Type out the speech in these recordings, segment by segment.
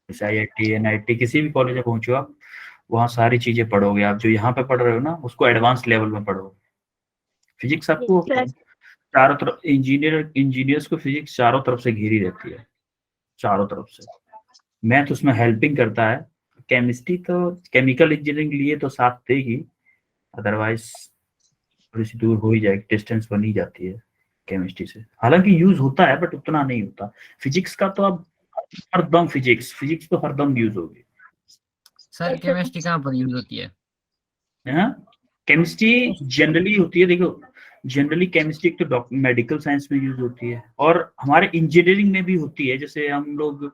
जैसे IIT NIT किसी भी कॉलेज में पहुंचो आप, वहाँ सारी चीजें पढ़ोगे। आप जो यहाँ पे पढ़ रहे हो ना, उसको एडवांस लेवल में पढ़ोगे। फिजिक्स आपको चारों तरफ, इंजीनियर्स को फिजिक्स चारों तरफ से घिरी रहती है, चारों तरफ से। मैथ उसमें हेल्पिंग करता है। केमिस्ट्री तो केमिकल इंजीनियरिंग लिए तो साथ देगी, अदरवाइज थोड़ी सी दूर हो ही जाएगी, डिस्टेंस बन ही जाती है केमिस्ट्री से। हालांकि यूज होता है बट उतना नहीं होता। फिजिक्स का तो अब हरदम फिजिक्स फिजिक्स तो हरदम यूज होगी। सर केमिस्ट्री कहाँ पर यूज होती है? केमिस्ट्री जनरली होती है, देखो जनरली केमिस्ट्री एक तो मेडिकल साइंस में यूज होती है, और हमारे इंजीनियरिंग में भी होती है। जैसे हम लोग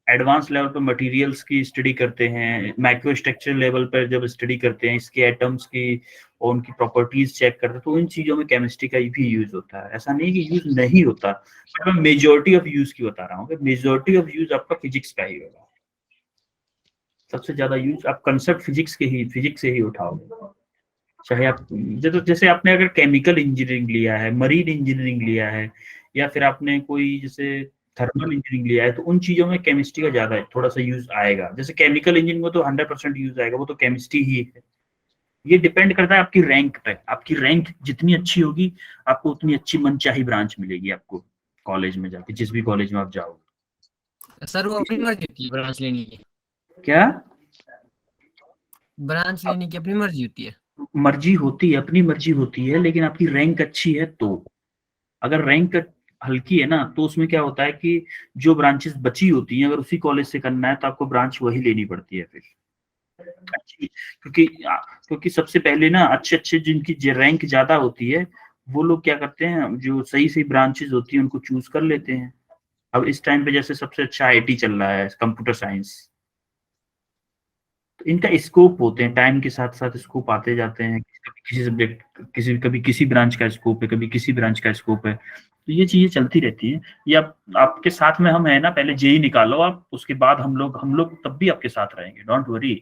एडवांस लेवल पर मटेरियल्स की स्टडी करते हैं, माइक्रो स्ट्रक्चर लेवल पर जब स्टडी करते हैं इसके एटम्स की और उनकी प्रॉपर्टीज चेक करते हैं, तो इन चीजों में केमिस्ट्री का भी यूज होता है। ऐसा नहीं कि यूज नहीं होता, बट मैं मेजोरिटी ऑफ यूज की बता रहा हूँ। मेजोरिटी ऑफ यूज आपका फिजिक्स का ही होगा। सबसे ज्यादा यूज आप कंसेप्ट फिजिक्स से ही उठाओगे। चाहे आप जैसे आपने अगर केमिकल इंजीनियरिंग लिया है, मरीन इंजीनियरिंग लिया है, या फिर आपने कोई जैसे थर्मल इंजीनियरिंग लिया है, तो उन चीजों में केमिस्ट्री का ज्यादा थोड़ा सा यूज आएगा। जैसे केमिकल इंजीनियरिंग में तो 100% यूज आएगा, वो तो केमिस्ट्री ही है। ये डिपेंड करता है आपकी रैंक पे। आपकी रैंक जितनी अच्छी होगी, आपको उतनी अच्छी मनचाही ब्रांच मिलेगी आपको कॉलेज में जाके, जिस भी कॉलेज में आप जाओगे। सर वो अपनी मर्जी होती है ब्रांच लेने की? क्या ब्रांच लेने की अपनी मर्जी होती है? मर्जी होती है? अपनी मर्जी होती है, लेकिन आपकी रैंक अच्छी है तो। अगर रैंक हल्की है ना, तो उसमें क्या होता है कि जो ब्रांचेस बची होती हैं, अगर उसी कॉलेज से करना है तो आपको ब्रांच वही लेनी पड़ती है फिर अच्छी। क्योंकि सबसे पहले ना अच्छे अच्छे जिनकी रैंक ज्यादा होती है, वो लोग क्या करते हैं, जो सही सही ब्रांचेस होती है उनको चूज कर लेते हैं। अब इस टाइम पे जैसे सबसे अच्छा IT चल रहा है, कंप्यूटर साइंस। तो इनका स्कोप होते हैं, टाइम के साथ साथ स्कोप आते जाते हैं। किसी सब्जेक्ट कभी किसी ब्रांच का स्कोप है, कभी किसी ब्रांच का स्कोप है। तो ये चीजें चलती रहती हैं। ये आपके साथ में हम है ना, पहले JEE निकालो आप, उसके बाद हम लोग तब भी आपके साथ रहेंगे, डोंट वरी।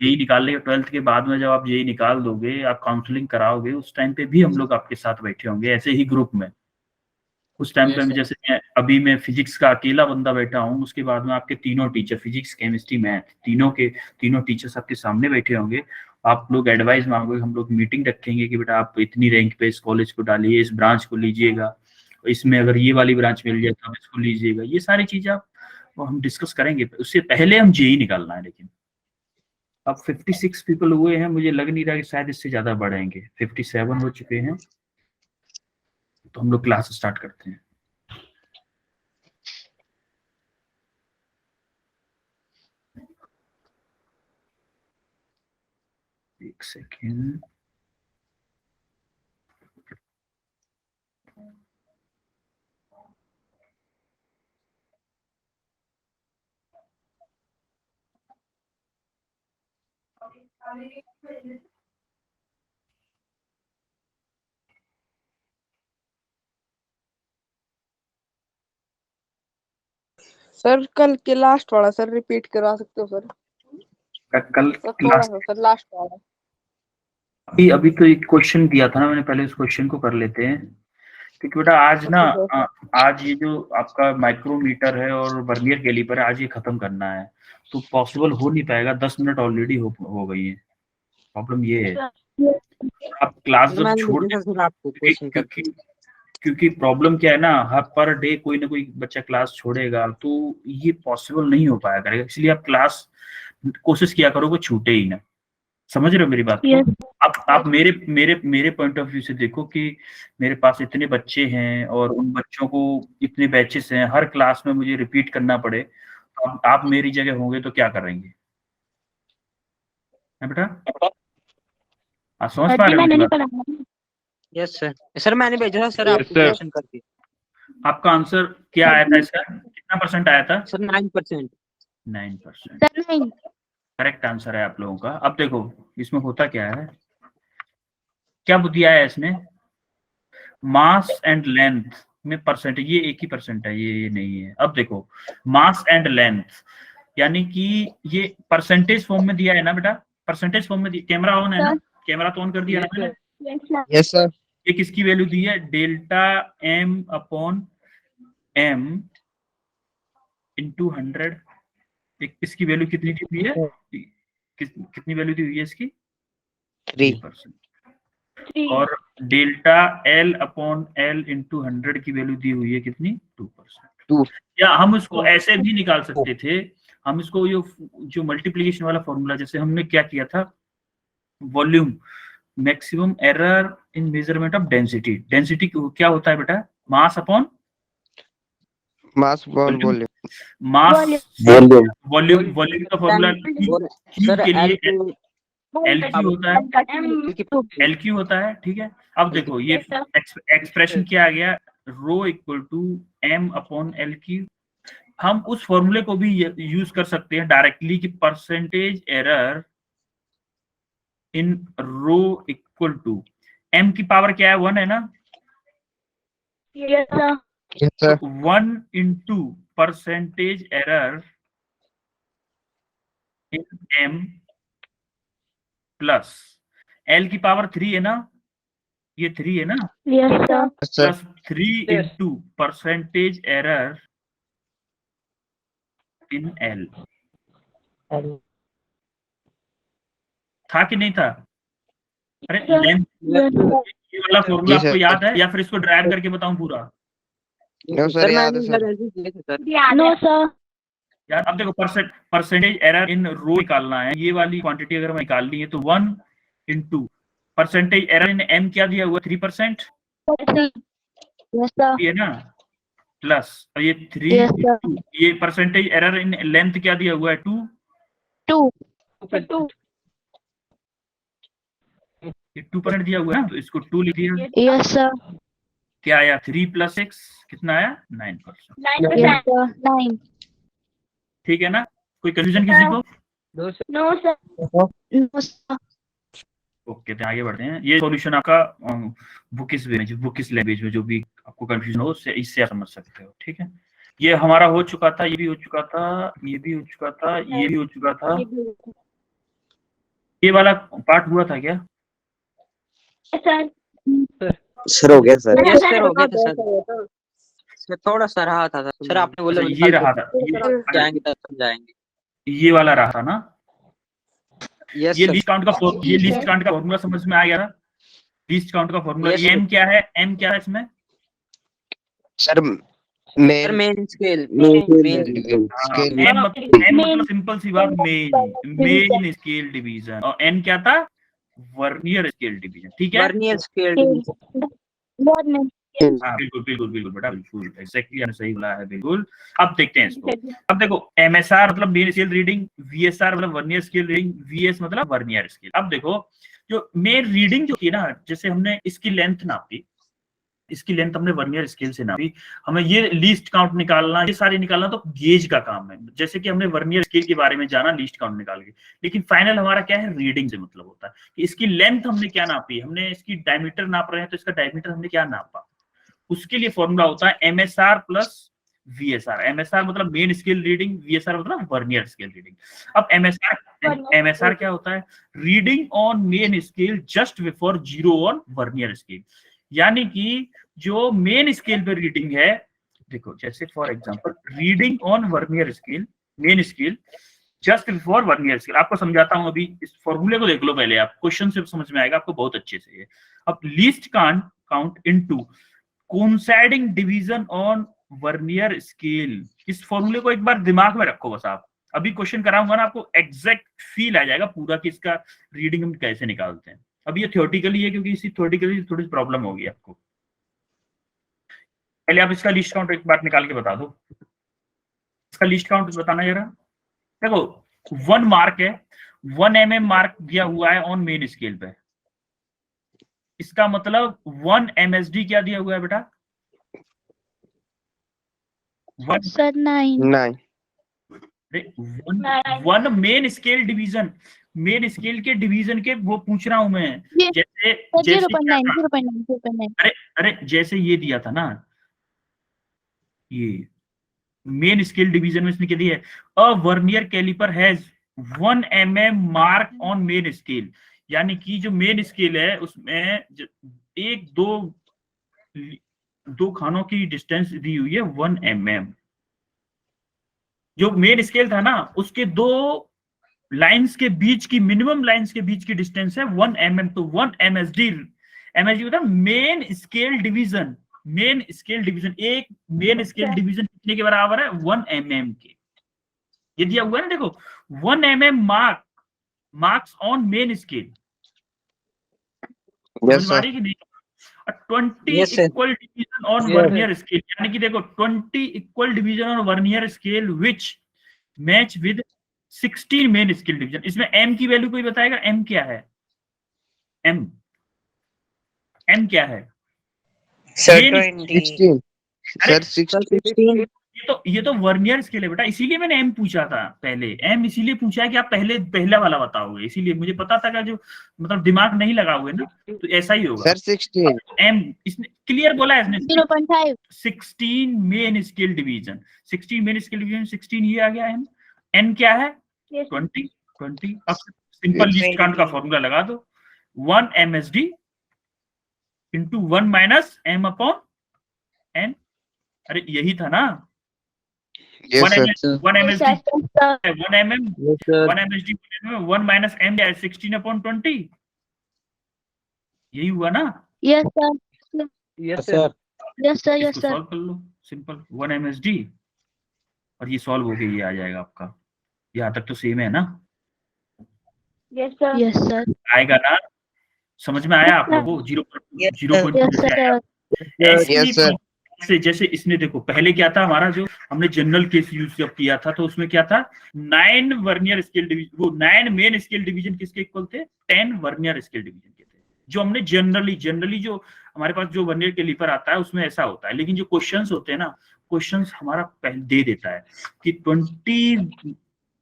JEE निकाल लेंगे 12th के बाद में, जब आप JEE निकाल दोगे, आप काउंसलिंग कराओगे, उस टाइम पे भी हम लोग आपके साथ बैठे होंगे ऐसे ही ग्रुप में। उस टाइम पे यस सर। जैसे मैं फिजिक्स का अकेला बंदा बैठा हूँ, उसके बाद में आपके तीनों टीचर, फिजिक्स केमिस्ट्री मैथ, तीनों टीचर्स आपके सामने बैठे होंगे। आप लोग एडवाइस मांगोगे, हम लोग मीटिंग रखेंगे कि बेटा आप इतनी रैंक पे इस कॉलेज को डालिए, इस ब्रांच को लीजिएगा, इसमें अगर ये वाली ब्रांच मिल जाए तो आप इसको लीजिएगा। ये सारी चीजें हम डिस्कस करेंगे। उससे पहले हम JEE निकालना है। लेकिन अब 56 पीपल हुए हैं, मुझे लग नहीं रहा कि शायद इससे ज्यादा बढ़ेंगे। 57 हो चुके हैं, तो हम लोग क्लास स्टार्ट करते हैं। एक सेकेंड। सर कल के लास्ट वाला सर रिपीट करवा सकते हो सर? कल सर थोड़ा क्लास सा सर लास्ट वाला। अभी तो एक क्वेश्चन दिया था ना मैंने, पहले उस क्वेश्चन को कर लेते हैं। क्योंकि बेटा आज ना, ओके सर। आज ये जो आपका माइक्रोमीटर है और वर्नियर कैलिपर है, आज ये खत्म करना है। तो पॉसिबल हो नहीं पाएगा, 10 मिनट ऑलरेडी हो गई है। प्रॉब्लम ये है, आप क्लास सर जब मैंने छोड़ भेजा था सर आपको क्योंकि क्वेश्चन करके। क्योंकि क्योंकि प्रॉब्लम क्या है ना, हर पर डे कोई ना कोई बच्चा क्लास छोड़ेगा, तो ये पॉसिबल नहीं हो पाया करेगा। इसलिए आप क्लास कोशिश किया करो कि छूटे ही ना। समझ रहे हो मेरी बात को? आप मेरे मेरे मेरे पॉइंट ऑफ व्यू से देखो कि मेरे पास इतने बच्चे हैं और उन बच्चों को इतने बैचेस हैं, हर क्लास में मुझे रिपीट करना पड़े, तो आप मेरी जगह होंगे तो क्या करेंगे? है बेटा, आप समझ पा रहे हो मेरी बात? Yes sir. सर मैंने भेजा था सर यस आपको सर। क्वेश्चन करके। आपका आंसर क्या आया था इसका? कितना परसेंट आया था? सर 9%। 9%। करेक्ट आंसर है आप लोगों का। अब देखो इसमें होता क्या है, क्या दिया है इसमें, मास एंड लेंथ में परसेंटेज, ये एक ही परसेंट है, ये नहीं है। अब देखो मास एंड लेंथ, यानी कि ये परसेंटेज फॉर्म में दिया है ना बेटा, परसेंटेज फॉर्म में कैमरा ऑन है ना, कैमरा तो ऑन कर दिया ना मैंने। Yes sir. ये किसकी वैल्यू दी है? डेल्टा M/M इंटू 100, इसकी वैल्यू कितनी दी हुई है, कितनी वैल्यू दी हुई है इसकी, 3%। और delta L upon L into 100 की वैल्यू दी हुई है कितनी, 2%। 2। या हम इसको ऐसे भी निकाल सकते थे, हम इसको जो मल्टीप्लीकेशन वाला फॉर्मूला, जैसे हमने क्या किया था, volume maximum error in measurement of density. Density क्या होता है बेटा, mass upon mass ball volume. Mass volume. Volume का फॉर्मूला क्यू सर के लिए L एल क्यू होता है, एल क्यू होता है। ठीक है, अब देखो ये एक्सप्रेशन क्या आ गया, rho equal to M upon L Q. हम उस फॉर्मूले को भी यूज कर सकते हैं डायरेक्टली कि percentage error in rho equal to m की पावर क्या है, 1 है ना, yes sir. Yes sir. 1 into percentage error in m plus l की पावर 3 है ना, ये 3 है ना, yes sir. Plus 3 into percentage error in l. था कि नहीं था? अरे लेंथ, ये वाला फॉर्मूला आपको याद है या फिर इसको ड्राइव करके बताऊं पूरा? नो सर, याद है सर। No sir. यार अब देखो, परसेंटेज एरर इन रो निकालना है, ये वाली क्वांटिटी अगर मैं निकालनी है तो 1 into percentage error in m क्या दिया हुआ, 3%, यस सर। ये ना, प्लस ये 3 Yes, sir. इंटू ये परसेंटेज एरर इन लेंथ क्या दिया हुआ है, 2, 2 ये 2% दिया हुआ है ना, तो इसको 2 लिख दिया। Yes sir. क्या आया, 3 + 6 कितना आया, 9%। 9। ठीक है ना, कोई कंफ्यूजन किसी को? No sir. No sir. Okay, तो आगे बढ़ते हैं। ये सॉल्यूशन आपका बुकिस लैंग्वेज में जो भी आपको कंफ्यूजन हो उससे इससे आप समझ सकते हो। ठीक है, ये हमारा हो चुका था, ये भी हो चुका था, ये भी हो चुका था, ये भी हो चुका था। ये वाला पार्ट हुआ था क्या? सर हो गया सर। यस सर, हो गया था सर। सर थोड़ा सा रहा था सर, आपने बोला अच्छा, ये रहा था, जाएंगे तब समझाएंगे। ये वाला रहा था ना, यस ये सर। लीस्ट काउंट का फॉर्मूला समझ में आ गया था। लीस्ट काउंट का फॉर्मूला, Yes, ये एम क्या है, एम क्या है इसमें? Sir main scale scale. M मतलब सिंपल सी बात, मेन स्केल डिवीजन। और एन क्या था, वर्नियर स्केल डिवीजन। ठीक है, वर्नियर स्केल। हाँ बिल्कुल बिल्कुल बिल्कुल बेटा, बिल्कुल एग्जैक्टली आपने सही बोला है, बिल्कुल। अब देखते हैं इसको। अब देखो, एमएसआर मतलब मेन स्केल रीडिंग, वीएसआर मतलब वर्नियर स्केल रीडिंग, वीएस मतलब वर्नियर स्केल। अब देखो, जो मेन रीडिंग जो थी ना, जैसे हमने इसकी लेंथ नापी, इसकी लेंथ हमने वर्नियर स्केल से नापी, हमें ये लीस्ट काउंट निकालना, ये सारे निकालना तो गेज का काम है। जैसे कि हमने वर्नियर स्केल के बारे में जाना लीस्ट काउंट निकाल के, लेकिन फाइनल हमारा क्या है, रीडिंग से मतलब होता है कि इसकी लेंथ हमने क्या नापी, हमने इसकी डायमीटर नाप रहे हैं तो इसका डायमीटर हमने क्या नापा, उसके लिए फॉर्मूला होता है एमएसआर प्लस वीएसआर। एमएसआर मतलब मेन स्केल रीडिंग, वीएसआर मतलब वर्नियर स्केल रीडिंग। अब एमएसआर क्या होता है, reading on main scale just before 0 on vernier scale. यानी कि जो मेन स्केल पे रीडिंग है, देखो जैसे for example reading on vernier scale, main scale just before vernier scale. आपको समझाता हूं, अभी इस फॉर्मूले को देख लो पहले, आप क्वेश्चन से समझ में आएगा आपको बहुत अच्छे से। अब least count into coinciding division on vernier scale, इस फॉर्मूले को एक बार दिमाग में रखो बस। आप अभी क्वेश्चन कराऊंगा ना, आपको एग्जैक्ट फील आ जाएगा पूरा कि इसका रीडिंग हम कैसे निकालते हैं। अभी ये थ्योरेटिकली है, क्योंकि इसी थ्योरेटिकली थोड़ी प्रॉब्लम होगी आपको। पहले आप इसका लिस्ट काउंट एक बार निकाल के बता दो, इसका लिस्ट काउंट बताना जरा। देखो 1 मार्क है, 1 mm मार्क दिया हुआ है ऑन मेन स्केल पे, इसका मतलब 1 MSD क्या दिया हुआ है बेटा, sir 9। 1 main scale division, main scale के डिवीजन के वो पूछ रहा हूं मैं। जैसे 0.9। अरे जैसे ये दिया था ना, ये मेन स्केल डिवीजन में इसने क्या दिया है, a vernier calliper has 1 mm mark on main scale. यानी कि जो मेन स्केल है उसमें एक दो खानों की डिस्टेंस दी हुई है 1 mm। जो मेन स्केल था ना उसके दो लाइंस के बीच की, मिनिमम लाइंस के बीच की डिस्टेंस है 1 mm। तो 1 MSD, MSD होता है main scale division. Main scale division, एक मेन स्केल डिवीजन कितने के बराबर है? 1 mm के। ये दिया हुआ है ना, देखो 1 mm marks on main scale. Yes, समझ में आ sir. रही है कि नहीं? 20 Yes, sir. Equal division on Yes, vernier scale, यानी कि देखो 20 equal division on vernier scale which match with 16 main scale division. इसमें m की वैल्यू कोई बताएगा? m क्या है? m क्या है? Sir, Main- 16. अरे, Sir, 16. ये तो वर्नियर स्केल है बेटा, इसीलिए मैंने m पूछा था पहले। m इसीलिए पूछा है कि आप पहला वाला बताओगे, इसीलिए मुझे पता था कि जो मतलब दिमाग नहीं लगा हुए ना, तो ऐसा ही होगा। Sir, 16. m इसने क्लियर बोला है इसने, 0.5 16 main scale division. 16 main scale division 16 ये आ गया m। n क्या है? 20। अब सिंपल लीस्ट काउंट का फॉर्मूला लगा दो, 1 MSD into 1 minus m upon n। अरे यही था ना, Yes, 1 sir. MSD 1 mm, Yes, sir. 1 MSD 1 minus m 16 upon 20, यही हुआ ना? Yes, sir. Yes, sir. Yes, sir. Yes, इसको sir. सॉल्व कर लो, सिंपल 1 MSD और ये सॉल्व हो गया, ये आ जाएगा आपका। यहाँ तक तो सेम है ना? Yes, sir. Yes, sir. आएगा ना? समझ में आया आप लोगों को? Yes, 0.2 Yes, जैसे आया। sir. ऐसे Yes, ही sir. से जैसे इसने देखो पहले क्या था हमारा, जो हमने जनरल केस यूज जब किया था तो उसमें क्या था, 9 वर्नियर स्केल डिवीजन, वो 9 मेन स्केल डिवीजन किसके इक्वल थे? 10 वर्नियर स्केल डिवीजन के थे। जो हमने जनरली जो हमारे पास जो वर्नियर कैलिपर आता है उसमें ऐसा होता है, लेकिन जो क्वेश्चंस होते हैं ना, क्वेश्चंस हमारा पहले दे देता है कि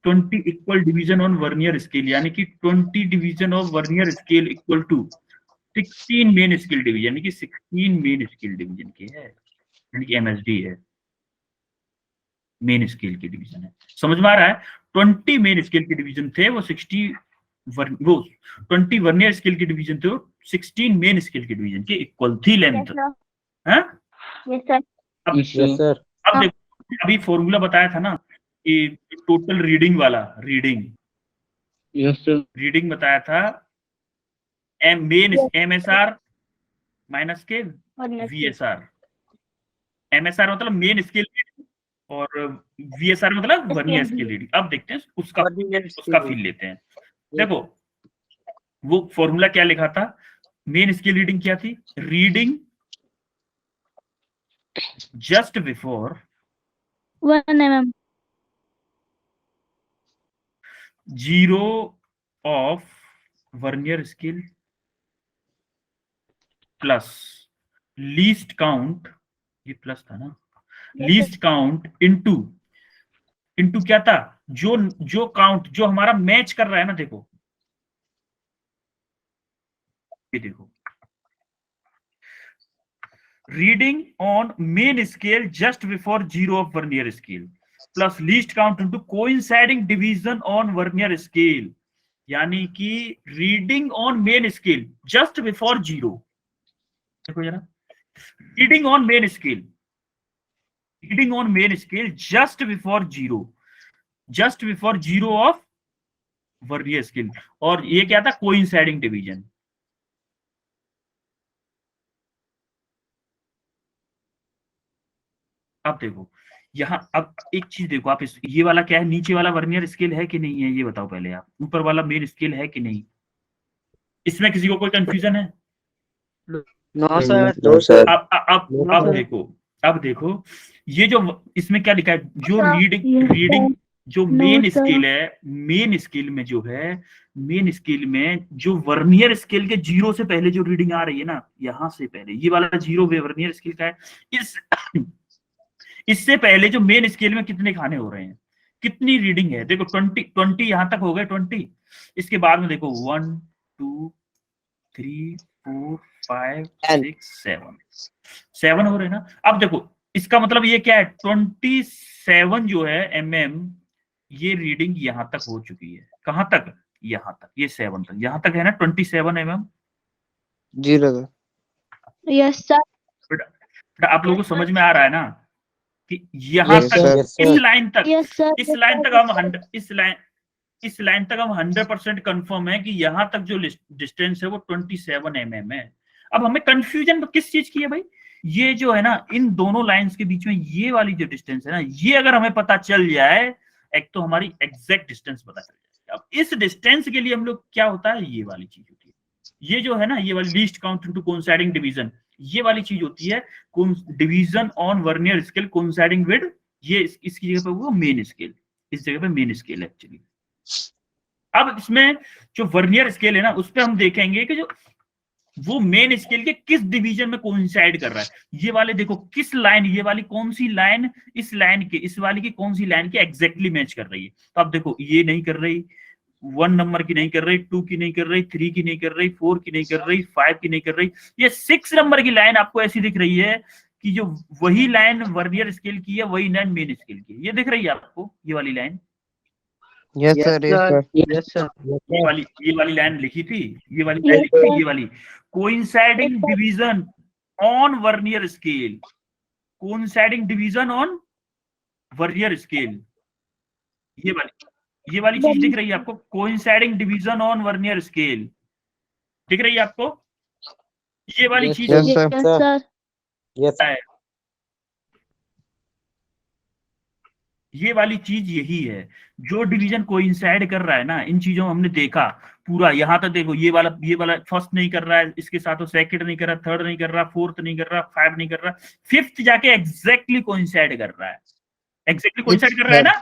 20 equal division on vernier scale, यानी कि 20 division of vernier scale equal to 16 main scale division, यानी कि 16 मेन स्केल डिवीजन के है, यानी कि MSD है, मेन स्केल के डिवीजन है। समझ में आ रहा है? 20 मेन स्केल के डिवीजन थे, वो 20 वर्नियर स्केल के डिवीजन थे, वो 16 मेन स्केल के डिवीजन के इक्वल थी लेंथ। हाँ? Yes, sir. अब देखो, अभी फॉर्मूला बताया था ना कि टोटल रीडिंग वाला, रीडिंग बताया था MSR माइनस के VSR। MSR मतलब मेन स्केल और VSR मतलब वर्नियर स्केल रीडिंग। अब देखते हैं उसका फील लेते हैं। देखो वो फॉर्मूला क्या लिखा था, मेन स्केल रीडिंग क्या थी? Reading just before 1 mm. 0 of vernier scale plus least count, ये प्लस था ना, लीस्ट काउंट इनटू क्या था, जो काउंट जो हमारा मैच कर रहा है ना, देखो ये देखो, reading on main scale just before 0 of vernier scale plus least count into coinciding division on vernier scale, यानी कि reading on main scale just before 0। देखो जरा, reading on main scale just before 0 of vernier scale, और ये क्या था? Coinciding division. अब देखो यहाँ, अब एक चीज देखो आप, ये वाला क्या है? नीचे वाला वर्नियर स्केल है कि नहीं है, ये बताओ पहले आप। ऊपर वाला मेन स्केल है कि नहीं? इसमें किसी को कोई कंफ्यूजन है? No, sir. No, sir. अब देखो ये जो इसमें क्या लिखा है, जो Yes, रीडिंग जो No, मेन sir. स्केल है, मेन स्केल में जो है, मेन स्केल में जो वर्नियर स्केल के 0 से पहले जो रीडिंग आ रही है ना, यहां से पहले ये वाला 0 वर्नियर स्केल का है। इससे पहले जो मेन स्केल में कितने खाने हो रहे हैं, कितनी रीडिंग है? देखो 20 यहां तक हो गए 20, इसके बाद में देखो 1 2 3 4 5 6 7 हो रहे हैं ना। अब देखो इसका मतलब ये क्या है, 27 जो है ये रीडिंग यहां तक हो चुकी है। कहां तक? यहां तक, ये 7 तक, यहां तक है ना 27 0. Yes, sir. बेटा आप लोगों को समझ में आ रहा है ना? कि यहाँ Yes, तक sir. इस लाइन तक Yes, sir. इस लाइन तक हम 100% कंफर्म है कि यहाँ तक जो डिस्टेंस है वो 27 mm है। अब हमें कंफ्यूजन किस चीज की है भाई, ये जो है ना इन दोनों लाइंस के बीच में ये वाली जो डिस्टेंस है ना, ये अगर हमें पता चल जाए, एक तो हमारी एग्जैक्ट डिस्टेंस पता चल जाए। अब इस डिस्टेंस के लिए हम लोग क्या होता है, ये वाली चीज होती है, ये जो है ना ये वाली least count into coinciding division, ये वाली चीज होती है division on vernier scale coinciding with, ये इसकी जगह पे वो मेन स्केल, इस जगह पे मेन स्केल है एक्चुअली। अब इसमें जो वर्नियर स्केल है ना, उस पे हम देखेंगे कि जो वो मेन स्केल के किस डिवीजन में कोइंसाइड कर रहा है। ये वाले देखो किस लाइन, ये वाली कौन सी लाइन इस लाइन के, इस वाली की कौन सी लाइन के एग्जैक्टली मैच कर रही है। तो अब देखो ये नहीं कर रही, 1 नंबर की नहीं कर रही, 2 की नहीं कर रही, 3 की नहीं कर रही, 4 की नहीं कर रही, 5 की नहीं कर रही, ये 6 नंबर की लाइन आपको ऐसी दिख रही है कि जो वही लाइन वर्नियर स्केल की है, वही लाइन मेन स्केल की है। ये दिख रही है आपको ये वाली line, Yes, sir. Yes, sir. Yes, sir. ये वाली लाइन लिखी थी, ये वाली लाइन लिखी थी, ये वाली coinciding division on vernier scale, coinciding division on vernier scale, ये वाली चीज दिख रही है आपको, coinciding division on vernier scale दिख रही है आपको, ये वाली चीज Yes, sir. Yes, sir. Yes. है, ये वाली चीज यही है जो डिवीजन कोइंसाइड कर रहा है ना। इन चीजों में हमने देखा पूरा, यहाँ तक देखो ये वाला फर्स्ट नहीं कर रहा है, इसके साथ वो सेकंड नहीं कर रहा, थर्ड नहीं कर रहा, फोर्थ नहीं कर रहा, 5 नहीं कर रहा, 5th जाके एग्जैक्टली कोइंसाइड कर रहा है, एग्जैक्टली कोइंसाइड कर रहा है ना।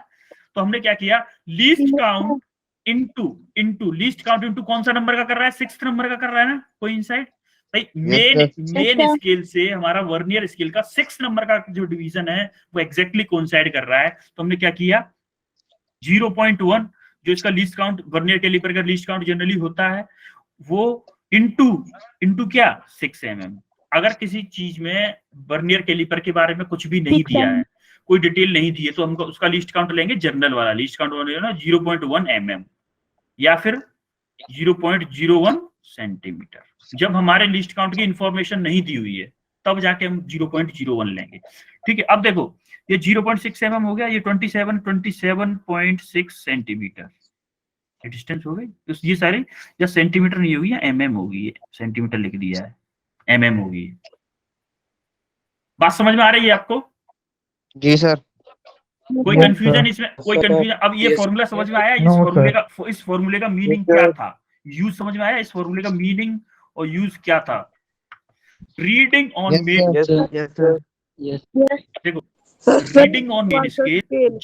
तो हमने क्या किया, least count into least count into कौन सा नंबर का कर रहा है, 6th नंबर का कर रहा है ना कोइंसाइड भाई। मेन स्केल से हमारा वर्नियर स्केल का 6 नंबर का जो डिवीजन है वो एग्जैक्टली कोइंसाइड कर रहा है। तो हमने क्या किया, 0.1 जो इसका लीस्ट काउंट वर्नियर कैलिपर का लीस्ट काउंट जनरली होता है, वो इनटू क्या 6 mm। अगर किसी चीज में वर्नियर कैलिपर के बारे में कुछ भी नहीं दिया है, कोई डिटेल नहीं दी है, तो हम उसका लीस्ट काउंट लेंगे, जनरल वाला लीस्ट काउंट ना 0.1 mm या फिर 0.01 सेंटीमीटर। जब हमारे लिस्ट काउंट की इंफॉर्मेशन नहीं दी हुई है तब जाके हम 0.01 लेंगे। ठीक है, अब देखो ये 0.6 mm हो गया, ये 27.6 सेंटीमीटर ये डिस्टेंस हो गई। तो ये सारे या सेंटीमीटर नहीं होगी या mm होगी, सेंटीमीटर लिख दिया है mm होगी। बात समझ में आ रही है आपको? जी सर। कोई कंफ्यूजन इसमें, कोई कंफ्यूजन? अब ये फॉर्मूला समझ में आया, इस फॉर्मूले का मीनिंग क्या था, यूज समझ में आया, इस फॉर्मूले का मीनिंग और यूज क्या था? रीडिंग ऑन मेन, देखो reading on main scale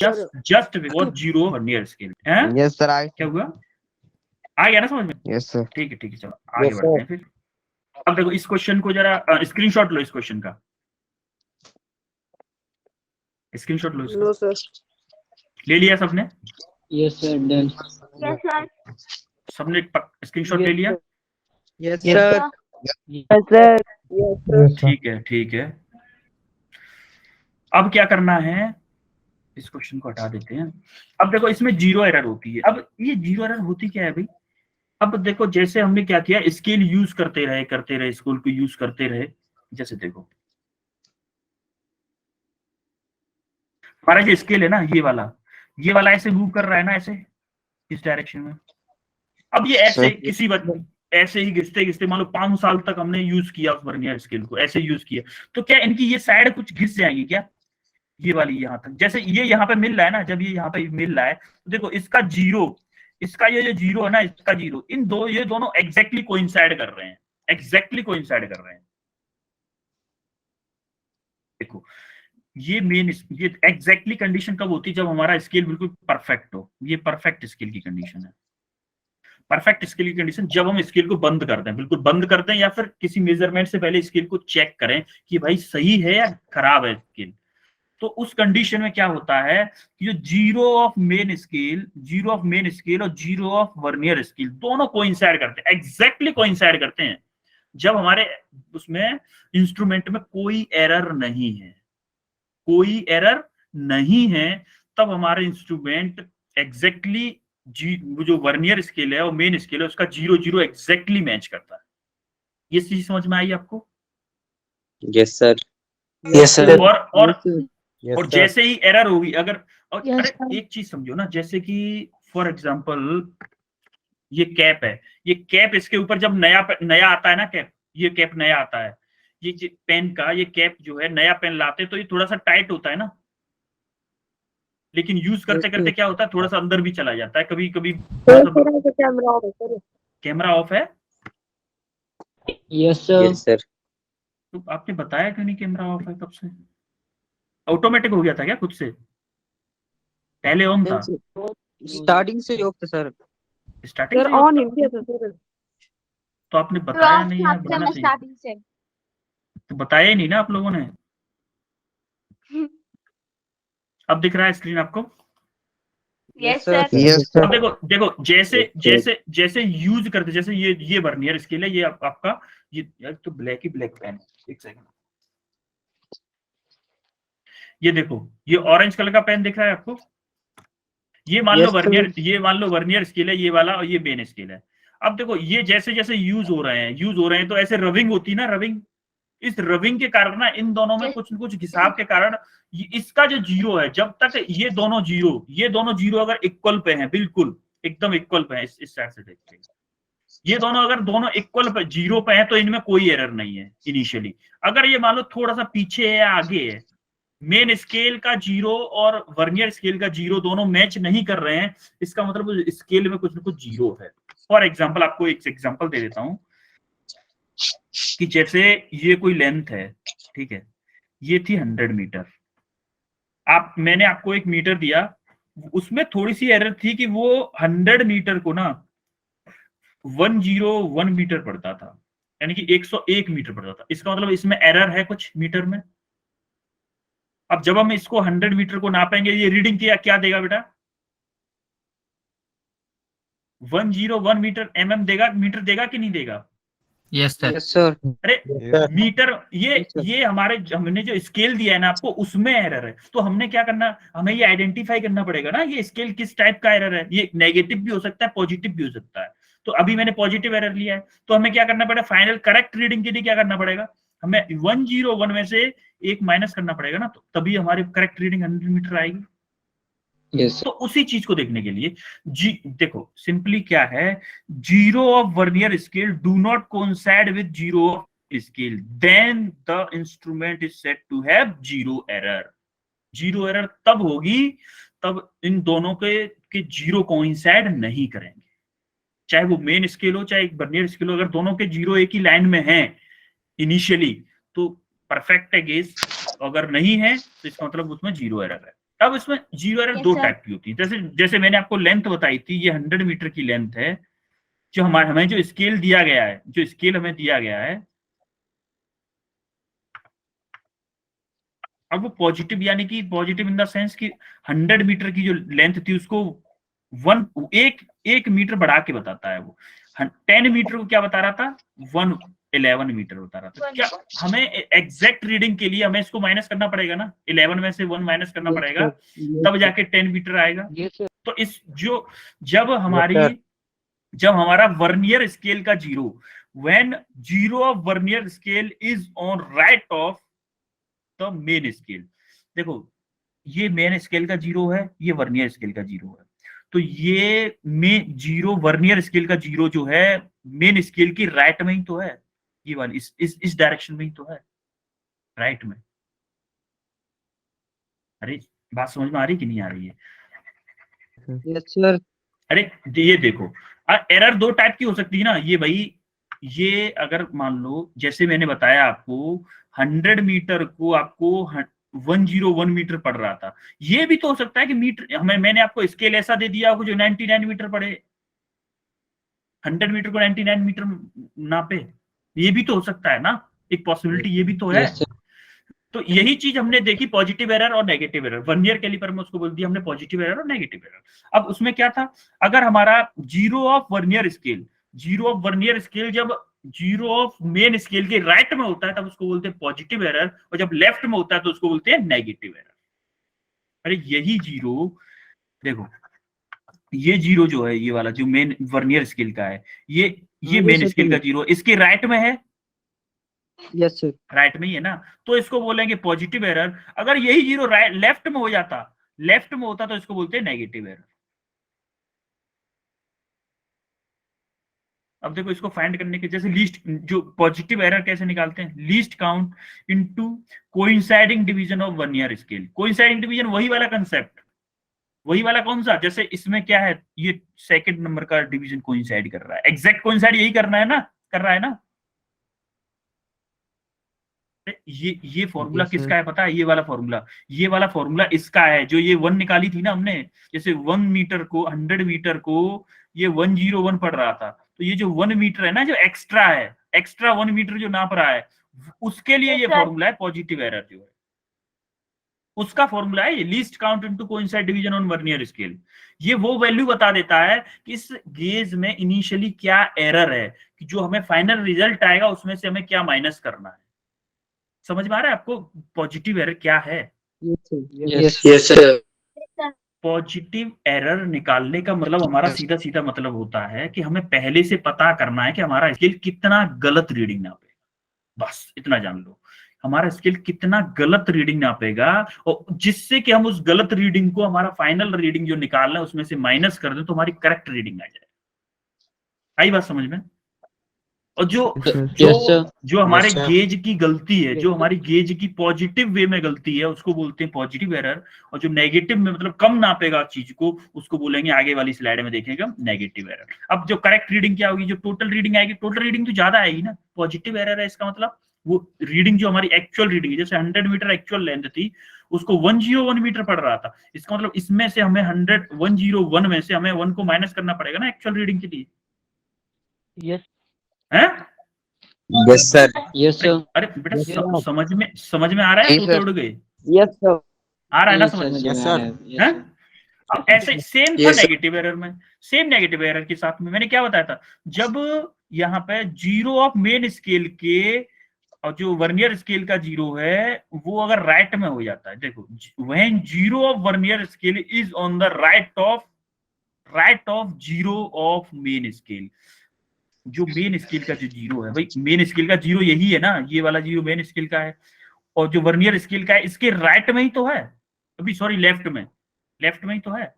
just before 0 vernier scale. Yes sir. क्या हुआ, आ गया ना समझ में? Yes sir. ठीक है चलो आगे बढ़ते हैं फिर। अब देखो इस क्वेश्चन को जरा स्क्रीनशॉट लो, इस क्वेश्चन का स्क्रीनशॉट लो इसका। लो सर। ले लिया सबने? Yes, sir. Done. Yes, sir. सबने स्क्रीनशॉट ले लिया? Yes, Yes, sir. sir. Yes sir. ठीक है। अब क्या करना है, इस क्वेश्चन को हटा देते हैं। अब देखो इसमें 0 एरर होती है। अब ये 0 एरर होती क्या है भाई? अब देखो जैसे हमने क्या किया, स्केल यूज करते रहे स्कूल को यूज करते रहे। जैसे देखो हमारा जो स्केल है ना, ये वाला ऐसे मूव कर रहा है ना, ऐसे इस डायरेक्शन में। अब ये ऐसे किसी ऐसे ही घिसते मान लो 5 साल तक हमने यूज किया उस वर्नियर स्केल को, ऐसे यूज किया, तो क्या इनकी ये साइड कुछ घिस जाएंगी क्या? ये वाली यहाँ तक, जैसे ये यहाँ पे मिल रहा है ना, जब ये यहाँ पे मिल रहा है तो देखो इसका 0, इसका ये जो 0 है ना, इसका 0, ये दोनों एग्जैक्टली कोइंसाइड कर रहे हैं, देखो ये एग्जैक्टली कंडीशन कब होती है? जब हमारा स्केल बिल्कुल परफेक्ट हो। ये परफेक्ट स्केल की कंडीशन है। परफेक्ट स्केल की कंडीशन जब हम स्केल को बंद करते हैं, बिल्कुल बंद करते हैं, या फिर किसी मेजरमेंट से पहले स्केल को चेक करें कि भाई सही है या खराब है स्केल। तो उस कंडीशन में क्या होता है कि जो 0 ऑफ मेन स्केल और 0 ऑफ वर्नियर स्केल दोनों कोइंसाइड करते हैं, एग्जैक्टली कोइंसाइड करते हैं। जब हमारे उसमें इंस्ट्रूमेंट में कोई एरर नहीं है, तब हमारे इंस्ट्रूमेंट एग्जैक्टली जो वर्नियर स्केल है और मेन स्केल है उसका 0 एग्जैक्टली मैच करता है। ये चीज समझ में आई आपको? Yes, sir. Yes, sir. और और जैसे ही एरर होगी अगर और Yes, अरे sir. एक चीज समझो ना, जैसे कि फॉर एग्जांपल ये कैप है, ये कैप इसके ऊपर जब नया आता है ना कैप, ये कैप नया आता है, ये पेन का ये कैप जो है नया पेन लाते तो ये थोड़ा सा टाइट होता है ना, लेकिन यूज करते करते क्या होता है थोड़ा सा अंदर भी चला जाता है कभी कभी। कैमरा ऑफ है सर। कैमरा ऑफ है? Yes sir. तो आपने बताया क्यों नहीं कैमरा ऑफ है कब से? ऑटोमेटिक हो गया था क्या खुद से? पहले ऑन था? स्टार्टिंग से ऑफ था सर। स्टार्टिंग सर से ऑन इंडिया था सर। तो आपने बताया नहीं है, बताना चाहिए। स्टार्टिंग से तो बताया ही नहीं ना आप लोगों ने। अब दिख रहा है स्क्रीन आपको? Yes sir yes sir. अब देखो देखो जैसे जैसे जैसे यूज करते, जैसे ये वर्नियर स्केल है, ये आपका ये यार तो ब्लैक ही ब्लैक पेन है, एक सेकंड। ये देखो ये ऑरेंज कलर का पेन दिख रहा है आपको? ये मान लो वर्नियर, ये मान लो वर्नियर स्केल है ये वाला, और ये मेन स्केल है। अब देखो ये जैसे जैसे यूज हो रहे हैं तो ऐसे रविंग होती है ना, रविंग। इस रविंग के कारण ना इन दोनों में कुछ न कुछ घिसाव के कारण इसका जो जीरो है, जब तक ये दोनों जीरो अगर इक्वल पे हैं, बिल्कुल एकदम इक्वल पे हैं, इस साइड से देखते हैं, ये दोनों अगर दोनों इक्वल पे जीरो पे हैं तो इनमें कोई एरर नहीं है इनिशियली। अगर ये मान लो थोड़ा सा पीछे है या आगे है, मेन स्केल का जीरो और वर्नियर स्केल का जीरो दोनों मैच नहीं कर रहे हैं, इसका मतलब स्केल में कुछ ना कुछ जीरो है। फॉर एग्जाम्पल आपको एक एग्जाम्पल दे देता हूं कि जैसे ये कोई लेंथ है, ठीक है, ये थी 100 मीटर, मैंने आपको एक मीटर दिया, उसमें थोड़ी सी एरर थी कि वो 100 मीटर को ना 101 मीटर पड़ता था, यानी कि 101 मीटर पड़ता था। इसका मतलब इसमें एरर है कुछ मीटर में। अब जब हम इसको 100 मीटर को नापेंगे, ये रीडिंग क्या देगा बेटा? 101 मीटर mm देगा, मीटर देगा कि नहीं देगा? Yes sir. Yes sir. अरे मीटर, ये हमने जो स्केल दिया है ना आपको, उसमें एरर है। तो हमने क्या करना, हमें ये आइडेंटिफाई करना पड़ेगा ना, ये स्केल किस टाइप का एरर है। ये नेगेटिव भी हो सकता है, पॉजिटिव भी हो सकता है। तो अभी मैंने पॉजिटिव एरर लिया है, तो हमें क्या करना पड़ेगा, फाइनल करेक्ट रीडिंग के लिए क्या करना पड़ेगा, हमें 101 में से एक माइनस करना पड़ेगा ना, तो तभी हमारी करेक्ट रीडिंग 100 मीटर आएगी। यस तो उसी चीज को देखने के लिए देखो सिंपली क्या है, zero of vernier scale do not coincide with zero of scale, then the instrument is said to have zero error. Zero error तब होगी तब इन दोनों के जीरो कोइंसाइड नहीं करेंगे, चाहे वो मेन स्केल हो चाहे वर्नियर स्केल हो। अगर दोनों के जीरो एक ही लाइन में हैं इनिशियली तो परफेक्ट है गेज, अगर नहीं है तो इसका मतलब उसमें जीरो एरर है। अब इसमें जीरो एरर दो टाइप की होती है, जैसे मैंने आपको लेंथ बताई थी, ये 100 मीटर की लेंथ है, जो हमें जो स्केल दिया गया है, जो स्केल हमें दिया गया है, अब वो पॉजिटिव, यानी कि पॉजिटिव इन द सेंस कि 100 मीटर की जो लेंथ थी उसको एक मीटर बढ़ा के बताता है वो। 10 मीटर को क्या बता रहा था, 111 मीटर बता रहा था। क्या हमें एग्जैक्ट रीडिंग के लिए हमें इसको माइनस करना पड़ेगा ना, 11 में से 1 माइनस करना पड़ेगा, तब जाके 10 मीटर आएगा। तो इस जब हमारा वर्नियर स्केल का zero, when zero of vernier scale is on right of the main scale, देखो ये मेन स्केल का जीरो है, ये वर्नियर स्केल का जीरो है, तो ये में जीरो वर्नियर स्केल का जीरो जो है मेन स्केल की राइट में ही तो है, ये वाली इस डायरेक्शन में ही तो है, राइट में। अरे बात समझ में आ रही कि नहीं आ रही है? Yes sir. अरे ये देखो एरर दो टाइप की हो सकती है ना, ये भाई ये अगर मान लो जैसे मैंने बताया आपको 100 मीटर को आपको 101 मीटर पड़ रहा था, ये भी तो हो सकता है कि मीटर मैंने आपको स्केल ऐसा दे दिया हो जो 99 मीटर पड़े, 100 मीटर को 99 मीटर नापे, ये भी तो हो सकता है ना, एक पॉसिबिलिटी ये भी तो है। तो यही चीज हमने देखी, पॉजिटिव एरर और नेगेटिव एरर, वर्नियर कैलिपर में उसको बोल दिया हमने पॉजिटिव एरर और नेगेटिव एरर। अब उसमें क्या था, अगर हमारा जीरो ऑफ वर्नियर स्केल जब जीरो ऑफ मेन स्केल के राइट में होता है तब उसको बोलते हैं पॉजिटिव एरर, और जब लेफ्ट में होता है तो उसको बोलते हैं नेगेटिव एरर। अरे यही जीरो देखो, ये जीरो जो है, ये वाला जो मेन वर्नियर स्केल का है, ये मेन स्केल का जीरो इसके राइट में है, यस सर। राइट में ही है ना, तो इसको बोलेंगे पॉजिटिव एरर। अगर यही जीरो राइट लेफ्ट में हो जाता, लेफ्ट में होता, तो इसको बोलते हैं नेगेटिव एरर। अब देखो इसको फाइंड करने के, जैसे लीस्ट, जो पॉजिटिव एरर कैसे निकालते हैं, least count into coinciding division of vernier scale. Coinciding division वही वाला कंसेप्ट, वही वाला कौन सा, जैसे इसमें क्या है, ये सेकंड नंबर का डिवीजन कोइंसाइड कर रहा है, एग्जैक्ट कोइंसाइड यही करना है ना, कर रहा है ना। ये फॉर्मूला Yes, किसका है पता है, ये वाला फॉर्मूला, ये वाला फॉर्मूला इसका है, जो ये 1 निकाली थी ना हमने, जैसे 1 मीटर को 100 मीटर को ये 101 पढ़ रहा था, तो ये जो 1 मीटर है ना, जो एक्स्ट्रा है, एक्स्ट्रा 1 मीटर जो नाप रहा है, उसके लिए ये फॉर्मूला है पॉजिटिव एरर जो है, उसका फॉर्मूला है least count into coincide division on vernier scale. ये वो वैल्यू बता देता है कि इस गेज में इनिशियली क्या एरर है, कि जो हमें फाइनल रिजल्ट आएगा उसमें से हमें क्या माइनस करना है। समझ में आ रहा है आपको पॉजिटिव एरर क्या है? Yes sir. पॉजिटिव एरर निकालने का मतलब हमारा सीधा सीधा मतलब होता है कि हमें पहले से पता करना है कि हमारा स्केल कितना गलत रीडिंग नापेगा। बस इतना जान लो, हमारा स्केल कितना गलत रीडिंग नापेगा, और जिससे कि हम उस गलत रीडिंग को हमारा फाइनल रीडिंग जो निकालना है उसमें से माइनस कर दें तो हमारी करेक्ट रीडिंग आ जाए। आई बात समझ में? और जो हमारे गेज की गलती है, जो हमारी गेज की पॉजिटिव वे में गलती है, उसको बोलते हैं पॉजिटिव एरर, और जो नेगेटिव में मतलब कम नापेगा चीज को, उसको बोलेंगे, आगे वाली स्लाइड में देखेंगे, नेगेटिव एरर। अब जो करेक्ट रीडिंग क्या होगी, जो टोटल रीडिंग आएगी, टोटल रीडिंग तो ज्यादा आएगी ना, पॉजिटिव एरर है इसका मतलब वो रीडिंग जो हमारी एक्चुअल रीडिंग है, जैसे 100 मीटर एक्चुअल लेंथ थी, उसको 101 मीटर पड़ रहा था, इसका मतलब इसमें से हमें 101 में से हमें 1 को माइनस करना पड़ेगा ना एक्चुअल रीडिंग के लिए। यस है? Yes sir. Yes sir. अरे बेटा समझ में आ रहा है? जी, तोते सर। उड़ गए? Yes sir. आ रहा है ना समझ में? Yes sir. हैं? अब ऐसे सेम था नेगेटिव एरर में, सेम नेगेटिव एरर के साथ में मैंने क्या बताया था, जब यहाँ पे जीरो ऑफ मेन स्केल के और जो वर्नियर स्केल का जीरो है वो अगर राइट में हो जाता है, देखो when zero of vernier scale is on the right of zero of main scale, जो मेन स्केल का जो जीरो है, भाई मेन स्केल का जीरो यही है ना, ये वाला जीरो मेन स्केल का है, और जो वर्नियर स्केल का है इसके राइट में ही तो है, अभी सॉरी लेफ्ट में ही तो है।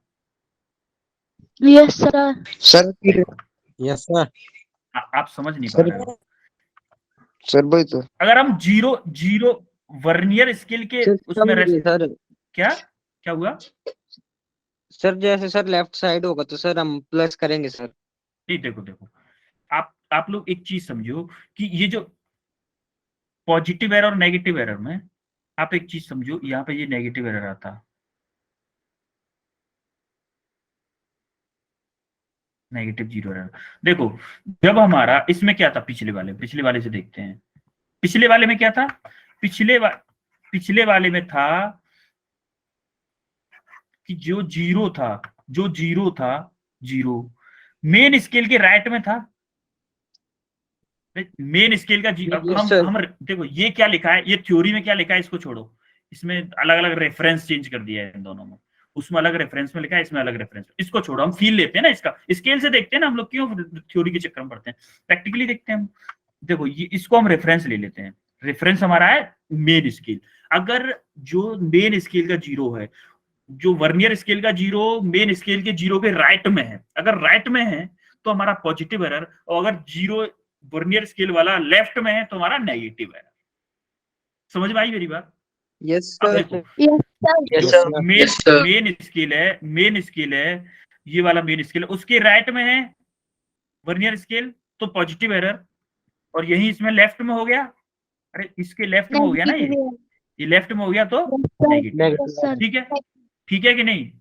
Yes sir. Sir yes sir. आप समझ नहीं पा रहे हो। सर वही तो। अगर हम जीरो वर्नियर स्केल के उसमें सर क्या हुआ सर, जैसे सर लेफ्ट साइड होगा तो सर हम प्लस करेंगे सर। ठीक, देखो आप लोग एक चीज समझो कि ये जो पॉजिटिव एरर और नेगेटिव एरर में आप एक चीज समझो, यहाँ पे ये नेगेटिव एरर आता, नेगेटिव जीरो एरर। देखो जब हमारा इसमें क्या था, पिछले वाले से देखते हैं, पिछले वाले में क्या था, पिछले वाले में था कि जो जीरो था जीरो मेन स्केल के राइट में था, मेन स्केल का हम देखो ये क्या लिखा है, ये थ्योरी में क्या लिखा है इसको छोड़ो, इसमें अलग अलग रेफरेंस चेंज कर दिया है इन दोनों में, उसमें अलग रेफरेंस में लिखा है, इसमें अलग रेफरेंस, इसको छोड़ो, हम फील लेते हैं ना इसका, स्केल से देखते हैं ना हम लोग, क्यों थ्योरी के चक्कर में पढ़ते हैं, प्रैक्टिकली देखते हैं हम। देखो ये इसको हम रेफरेंस ले लेते हैं, रेफरेंस हमारा है मेन स्केल। अगर जो मेन स्केल का जीरो है, जो वर्नियर स्केल का जीरो मेन स्केल के जीरो के राइट में है, अगर राइट में है तो हमारा पॉजिटिव एरर, और अगर जीरो वर्नियर स्केल वाला लेफ्ट में है तो हमारा नेगेटिव एरर। समझ में आई मेरी बात? Yes sir. मेन स्केल है ये वाला मेन स्केल है, उसके राइट में है वर्नियर स्केल तो पॉजिटिव एरर, और यही इसमें लेफ्ट में हो गया, अरे इसके लेफ्ट में हो गया ना, ये लेफ्ट में हो गया तो नेगेटिव। ठीक है कि नहीं?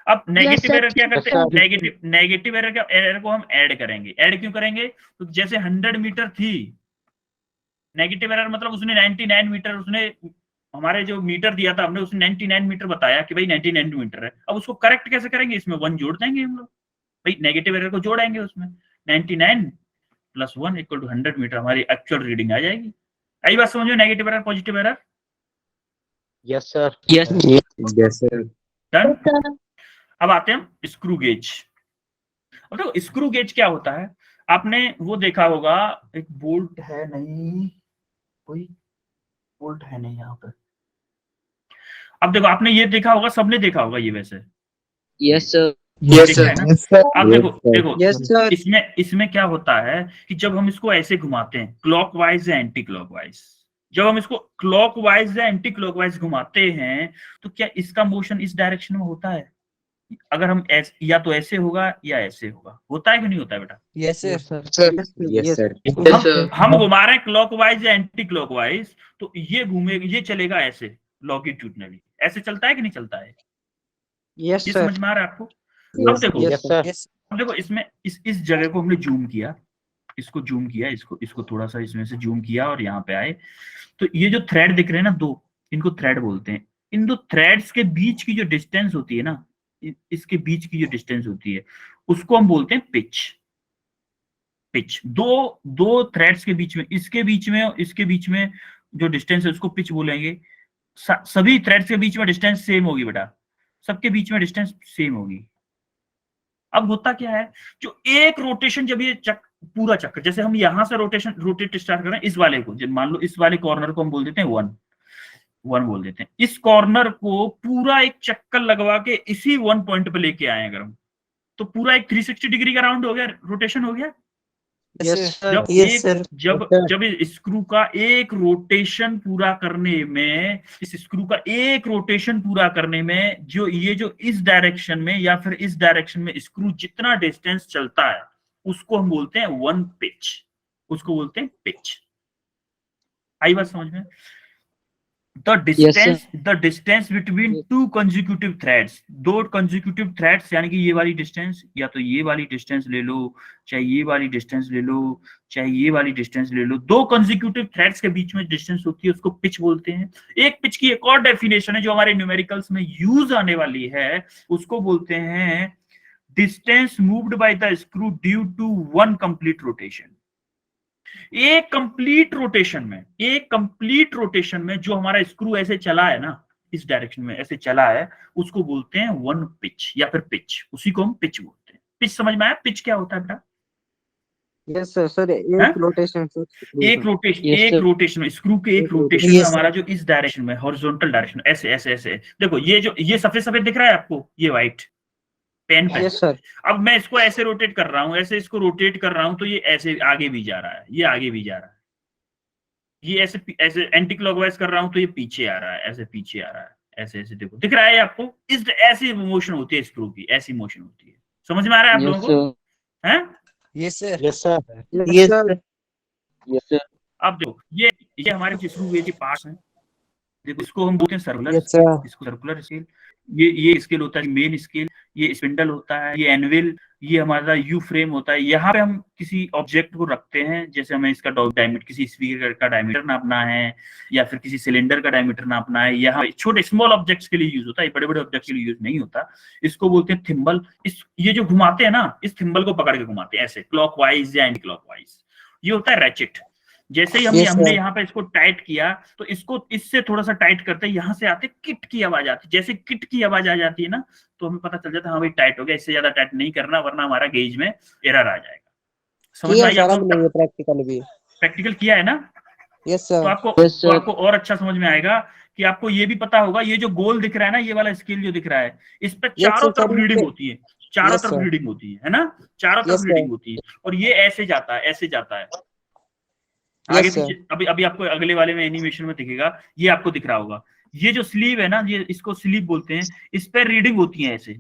अब नेगेटिव एरर क्या करते हैं, नेगेटिव एरर को हम ऐड करेंगे। ऐड क्यों करेंगे? तो जैसे 100 मीटर थी, नेगेटिव एरर मतलब उसने 99 मीटर, उसने हमारे जो मीटर दिया था हमने उसने 99 मीटर बताया कि भाई 99 मीटर है। अब उसको करेक्ट कैसे करेंगे, इसमें 1 जोड़ देंगे हम लोग, भाई नेगेटिव एरर को जोड़ेंगे उसमें, 99 प्लस 1 इक्वल टू 100 मीटर, हमारी एक्चुअल रीडिंग आ जाएगी। आई बात समझो, negative error positive error? Yes sir. Yes sir. Done. अब आते हैं स्क्रू गेज। अब देखो स्क्रू गेज क्या होता है, आपने वो देखा होगा, एक बोल्ट है नहीं, कोई बोल्ट है नहीं यहाँ पे। अब देखो, आपने ये देखा होगा, सबने देखा होगा ये वैसे। Yes sir. देखा है ना? अब देखो देखो यस सर। इसमें क्या होता है कि जब हम इसको ऐसे घुमाते हैं, क्लॉकवाइज या एंटी क्लॉकवाइज, जब हम इसको क्लॉकवाइज या एंटी क्लॉकवाइज घुमाते हैं तो क्या इसका मोशन इस डायरेक्शन में होता है? अगर हम या तो ऐसे होगा या ऐसे होता है कि नहीं होता है बेटा? Yes sir. Yes sir. हम घुमा रहे हैं क्लॉकवाइज या एंटी क्लॉकवाइज, तो ये घूमेगा, ये चलेगा ऐसे लॉन्गिट्यूडनली, ऐसे चलता है कि नहीं चलता है? यस ये सर। समझ में आ रहा है आपको? अब देखो, अब देखो इसमें इस जगह को हमने जूम किया, इसको जूम किया, इसको थोड़ा सा इसमें से जूम किया और यहाँ पे आए, तो ये जो थ्रेड दिख रहे हैं ना दो, इनको थ्रेड बोलते हैं। इन दो थ्रेड्स के बीच की जो डिस्टेंस होती है ना, इसके बीच की जो डिस्टेंस होती है, उसको हम बोलते हैं पिच। पिच दो थ्रेड्स के बीच में, इसके बीच में जो डिस्टेंस है उसको पिच बोलेंगे। सभी थ्रेड्स के बीच में डिस्टेंस सेम होगी बेटा, सबके बीच में डिस्टेंस सेम होगी। अब होता क्या है, जो एक रोटेशन, जब ये पूरा चक्कर, जैसे हम यहां से रोटेट स्टार्ट कर रहे हैं, इस वाले को, जब मान लो इस वाले कॉर्नर को हम बोल देते हैं वन बोल देते हैं, इस कॉर्नर को पूरा एक चक्कर लगवा के इसी 1 पॉइंट पे लेके आए अगर हम, तो पूरा एक 360 डिग्री का राउंड हो गया, रोटेशन हो गया। जब इस स्क्रू का एक रोटेशन पूरा करने में, जो इस डायरेक्शन में या फिर इस डायरेक्शन में स्क्रू जितना डिस्टेंस चलता है, उसको हम बोलते हैं वन पिच, उसको बोलते हैं पिच। आई बात समझ में? The distance between two consecutive threads, दो कंसेक्यूटिव थ्रेड्स, यानी कि ये वाली डिस्टेंस, या तो ये वाली डिस्टेंस ले लो, चाहे ये वाली डिस्टेंस ले लो, चाहे ये वाली डिस्टेंस ले लो, दो कंसेक्यूटिव थ्रेड्स के बीच में डिस्टेंस होती है, उसको पिच बोलते हैं। एक पिच की एक और डेफिनेशन है जो हमारे न्यूमेरिकल्स में यूज आने वाली है, उसको बोलते हैं distance moved by the screw due to one complete rotation. एक कंप्लीट रोटेशन में जो हमारा स्क्रू ऐसे चला है ना, इस डायरेक्शन में ऐसे चला है, उसको बोलते हैं वन पिच या फिर पिच, उसी को हम पिच बोलते हैं। पिच समझ में आया? पिच क्या होता है बेटा? Yes sir. एक रोटेशन स्क्रू के एक रोटेशन में हमारा जो इस डायरेक्शन में, हॉरिजॉन्टल डायरेक्शन, ऐसे ऐसे ऐसे, देखो ये सफेद सफेद दिख रहा है आपको, ये व्हाइट पेन पे। Yes sir. अब मैं इसको ऐसे रोटेट कर रहा हूं, ऐसे इसको रोटेट कर रहा हूं, तो ये ऐसे आगे भी जा रहा है, ये आगे भी जा रहा है, ये ऐसे एंटी क्लॉकवाइज कर रहा हूं तो ये पीछे आ रहा है, ऐसे पीछे आ रहा है, ऐसे ऐसे, देखो दिख रहा है आपको? इस ऐसी मोशन होती है स्क्रू की, ऐसी मोशन होती है। समझ में आ रहा है आप लोगों को? हैं? Yes sir. अब देखो ये हमारे स्क्रू के पार्ट्स हैं। देखो इसको हम बोलते हैं सर्कुलर, इसको सर्कुलर स्केल, ये स्केल होता है मेन स्केल, ये स्पिंडल होता है, ये एनविल, ये हमारा यू फ्रेम होता है। यहाँ पे हम किसी ऑब्जेक्ट को रखते हैं, जैसे हमें इसका डायमीटर, किसी स्फीयर का डायमीटर नापना है, या फिर किसी सिलेंडर का डायमीटर नापना है। यहाँ छोटे स्मॉल ऑब्जेक्ट्स के लिए यूज होता है, बड़े बड़े ऑब्जेक्ट के लिए यूज नहीं होता। इसको बोलते हैं थिम्बल। ये जो घुमाते हैं ना, इस थिम्बल को पकड़ के घुमाते हैं ऐसे क्लॉकवाइज या एंटी क्लॉकवाइज। ये होता है रैचेट। जैसे ही हमने यहाँ पे इसको टाइट किया, तो इसको इससे थोड़ा सा टाइट करते हैं, यहाँ से आते किट की आवाज आती है। जैसे किट की आवाज आ जाती है ना, तो हमें पता चल जाता है हाँ भाई टाइट हो गया, इससे ज्यादा टाइट नहीं करना वरना हमारा गेज में एरर आ जाएगा। समझ में आया? प्रैक्टिकल किया है ना? Yes sir. तो आपको और अच्छा समझ में आएगा कि आपको ये भी पता होगा, ये जो गोल दिख रहा है ना, ये वाला स्केल जो दिख रहा है, इस पे चारों तरफ रीडिंग होती है, चारों तरफ रीडिंग होती है ना, चारों तरफ रीडिंग होती है, और ये ऐसे जाता है, ऐसे जाता है आगे पीछे। अभी आपको अगले वाले में एनिमेशन में दिखेगा, ये आपको दिख रहा होगा। ये जो स्लीव है ना, ये इसको स्लीव बोलते हैं, इस पर रीडिंग होती है ऐसे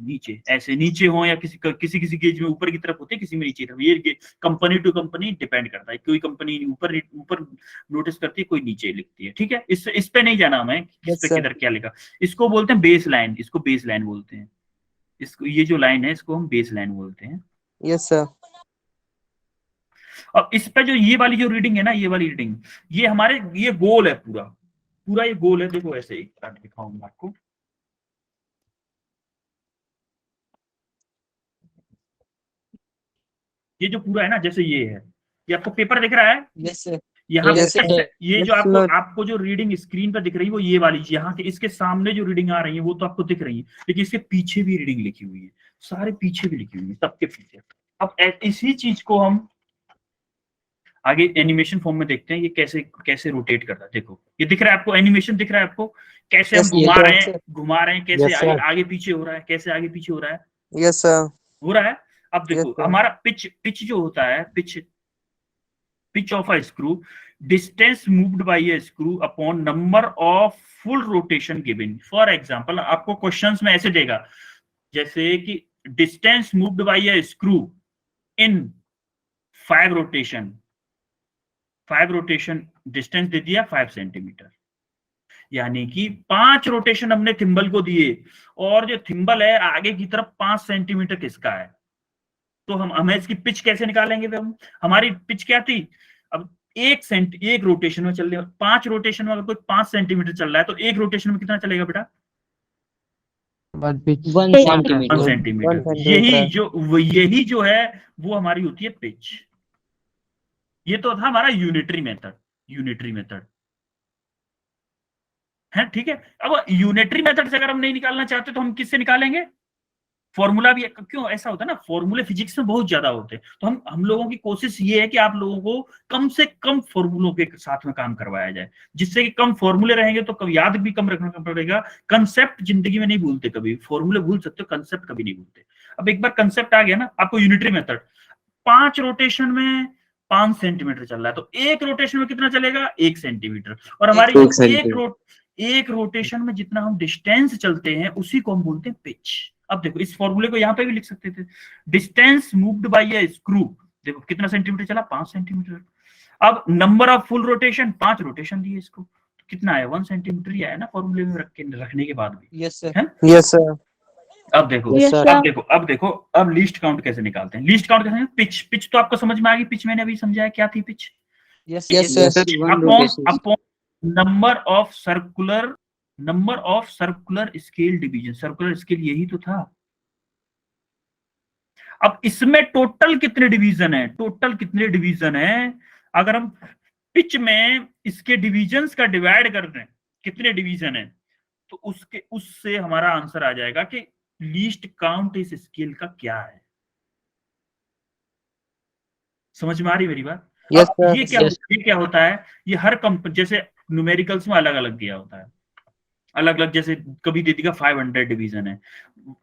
नीचे हो, या किसी गेज में ऊपर की तरफ होती है, किसी में नीचे तरफ। ये कंपनी टू कंपनी डिपेंड करता है, कोई कंपनी ऊपर नोटिस करती है, कोई नीचे लिखती है। ठीक है, इस पे नहीं जाना हमें, इस पे किधर क्या लिखा। इसको बोलते हैं बेस लाइन, इसको बेस लाइन बोलते हैं। इसको, ये जो लाइन है, इसको हम बेस लाइन बोलते हैं। Yes sir. अब इस पे जो ये वाली जो रीडिंग है ना, ये वाली रीडिंग, ये हमारे ये गोल है, पूरा ये गोल है। देखो ऐसे ही दिखाऊंगा आपको। ये जो पूरा है ना, जैसे ये है, ये आपको पेपर दिख रहा है? Yes sir. यहाँ पे ये जो आपको जो रीडिंग स्क्रीन पर दिख रही है, वो ये वाली, यहाँ के इसके सामने जो रीडिंग आ रही है वो तो आपको दिख रही है, लेकिन इसके पीछे भी रीडिंग लिखी हुई है, सारे पीछे भी लिखी हुई है, सबके पीछे। अब इसी चीज को हम आगे एनिमेशन फॉर्म में देखते हैं ये कैसे कैसे रोटेट करता है। देखो ये दिख रहा है आपको, एनिमेशन दिख रहा है आपको, कैसे हम Yes, घुमा yes, रहे sir. हैं, घुमा रहे हैं, कैसे Yes, आगे sir. आगे पीछे हो रहा है, कैसे आगे पीछे हो रहा है, Yes, sir. हो रहा है। अब देखो Yes, sir. हमारा पिच जो होता है, pitch of a screw, distance moved by a screw upon number of full rotation given. For example आपको क्वेश्चंस में ऐसे देगा जैसे कि distance moved by a screw in 5 rotation distance दे दिया 5 सेंटीमीटर, यानी कि 5 रोटेशन हमने थिम्बल को दिए और जो थिम्बल है आगे की तरफ 5 सेंटीमीटर किसका है, तो हमें इसकी पिच कैसे निकालेंगे। हम हमारी पिच क्या थी, अब एक रोटेशन में चल रही है, 5 रोटेशन में अगर कोई 5 सेंटीमीटर चल रहा है तो एक रोटेशन में कितना चलेगा बेटा, 1 1 सेंटीमीटर। सेंटीमीटर। यही जो है वो हमारी होती है पिच। ये तो था हमारा यूनिटरी मेथड है, ठीक है। अब यूनिटरी मेथड से अगर हम नहीं निकालना चाहते तो हम किससे निकालेंगे, फॉर्मूला भी। क्यों ऐसा होता है ना, फॉर्मूले फिजिक्स में बहुत ज्यादा होते हैं, तो हम लोगों की कोशिश ये है कि आप लोगों को कम से कम फॉर्मूलों के साथ में काम करवाया जाए, जिससे कि कम फॉर्मूले रहेंगे तो कभी याद भी कम रखना पड़ेगा। कंसेप्ट जिंदगी में नहीं भूलते, कभी फॉर्मूले भूल सकते हो, कंसेप्ट कभी नहीं भूलते। अब एक बार कंसेप्ट आ गया ना आपको, यूनिटरी मेथड 5 रोटेशन में 5 सेंटीमीटर चल रहा है तो एक रोटेशन में कितना चलेगा, 1 सेंटीमीटर। और हमारी एक रोटेशन में जितना हम डिस्टेंस चलते हैं उसी को हम बोलते हैं पिच। अब देखो इस फॉर्मूले को यहां पे भी लिख सकते थे, distance moved by a screw, देखो कितना सेंटीमीटर चला, 5 सेंटीमीटर। अब number of full rotation, 5 rotation दिए इसको, तो कितना आया, 1 सेंटीमीटर ही आया ना फॉर्मूले में रखने के बाद भी। Yes, sir. है? Yes, sir. अब देखो Yes, sir. अब देखो अब लीस्ट काउंट कैसे निकालते हैं। लीस्ट काउंट कैसे, पिच तो आपको समझ में आ गई, पिच मैंने अभी समझाया क्या थी pitch, Yes, sir. Upon number of circular scale division. Circular scale यही तो था। अब इसमें टोटल कितने डिवीजन है, अगर हम पिच में इसके डिवीजन्स का डिवाइड कर दें कितने डिवीजन है, तो उससे हमारा आंसर आ जाएगा कि लीस्ट काउंट इस स्केल का क्या है। समझ में आ रही मेरी बात। Yes, अब sir. ये क्या होता है, ये हर कंपनी जैसे न्यूमेरिकल्स में अलग अलग दिया होता है, अलग अलग, जैसे कभी दे देगा 500 डिवीजन है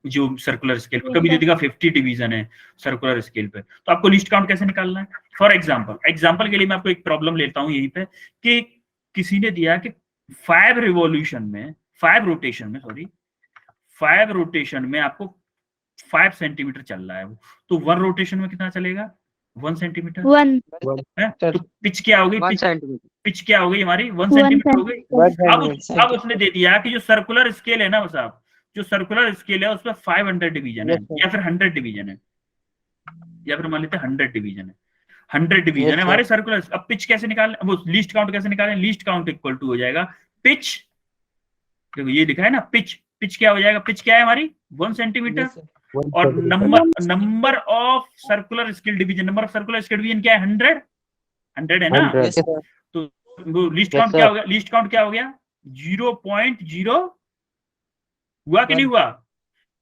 जो सर्कुलर स्केल पे, कभी दे देगा 50 डिवीजन है सर्कुलर स्केल पे, तो आपको लिस्ट काउंट कैसे निकालना है। फॉर एग्जांपल के लिए मैं आपको एक प्रॉब्लम लेता हूं यहीं पे कि किसी ने दिया कि 5 रोटेशन में आपको 5 सेंटीमीटर चल रहा है वो, तो 1 रोटेशन में कितना चलेगा, 1 सेंटीमीटर 1 है। तो पिच क्या होगी, 1 सेंटीमीटर। पिच क्या हो गई हमारी, 1 सेंटीमीटर हो गई। One अब उसने दे दिया कि जो सर्कुलर स्केल है ना साहब, जो सर्कुलर स्केल है उसमें 500 डिवीजन है, Yes, sir. या फिर 100 डिवीजन है, या फिर मान लेते हैं 100 डिवीजन है, 100 डिवीजन Yes, है sir. हमारे सर्कुलर। अब पिच कैसे निकालें, वो लीस्ट काउंट कैसे निकालें, लीस्ट काउंट इक्वल टू हो जाएगा पिच, देखो ये लिखा है ना पिच क्या हो जाएगा, पिच क्या है हमारी 1 सेंटीमीटर, Yes, sir. और number of circular scale division, क्या है, 100 है ना। Yes, sir. तो वो लीस्ट Yes, काउंट sir. क्या हो गया, लीस्ट काउंट क्या हो गया, 0.0 हुआ कि नहीं हुआ,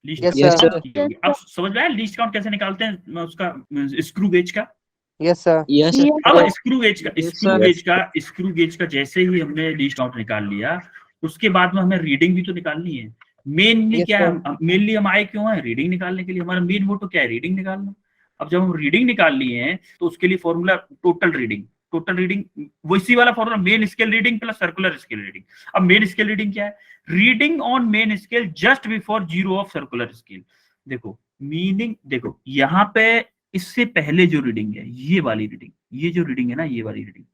लीस्ट Yes, काउंट sir. की होगी। अब समझ में आया लीस्ट काउंट कैसे निकालते हैं उसका, स्क्रू गेज का। Yes, sir. यस अब स्क्रू गेज का जैसे ही हमने लीस्ट काउंट निकाल लिया, उसके बाद में हमें रीडिंग भी तो निकालनी है। मेनली Yes, क्या sir. है, मेनली हम आए क्यों है, रीडिंग निकालने के लिए। हमारा मेन मोटो क्या है, रीडिंग निकालना। अब जब हम रीडिंग निकाल लिए हैं तो उसके लिए फॉर्मूला टोटल रीडिंग, वो इसी वाला formula, main scale reading plus circular scale reading. अब मेन स्केल रीडिंग क्या है, reading on main scale just before 0 of circular scale. देखो मीनिंग, देखो यहाँ पे इससे पहले जो रीडिंग है, ये वाली रीडिंग, ये जो रीडिंग है ना, ये वाली reading,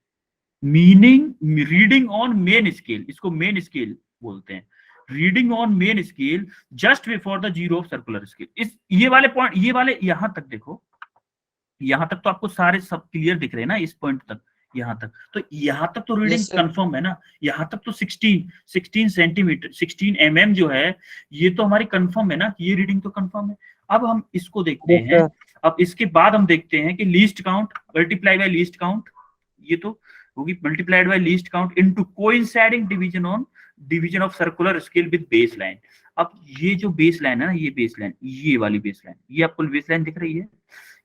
meaning reading on main scale, इसको मेन स्केल बोलते हैं। Reading on main scale just before the 0 of circular scale. इस ये वाले पॉइंट, ये वाले यहां तक देखो, यहां तक तो आपको सारे सब क्लियर दिख रहे हैं ना, इस पॉइंट तक, यहां तक तो रीडिंग Yes, sir. कंफर्म है ना। यहां तक तो 16 सेंटीमीटर 16 mm जो है, ये तो हमारी कंफर्म है ना, ये रीडिंग तो कंफर्म है। अब हम इसको देखते Yes, हैं। sir. अब इसके बाद हम देखते हैं कि least count multiply by least count, ये तो होगी multiplied by least count into coinciding division of circular scale with base line. अब ये जो बेस लाइन है ना, ये बेस लाइन, ये वाली बेस लाइन, ये आपको बेस लाइन दिख रही है,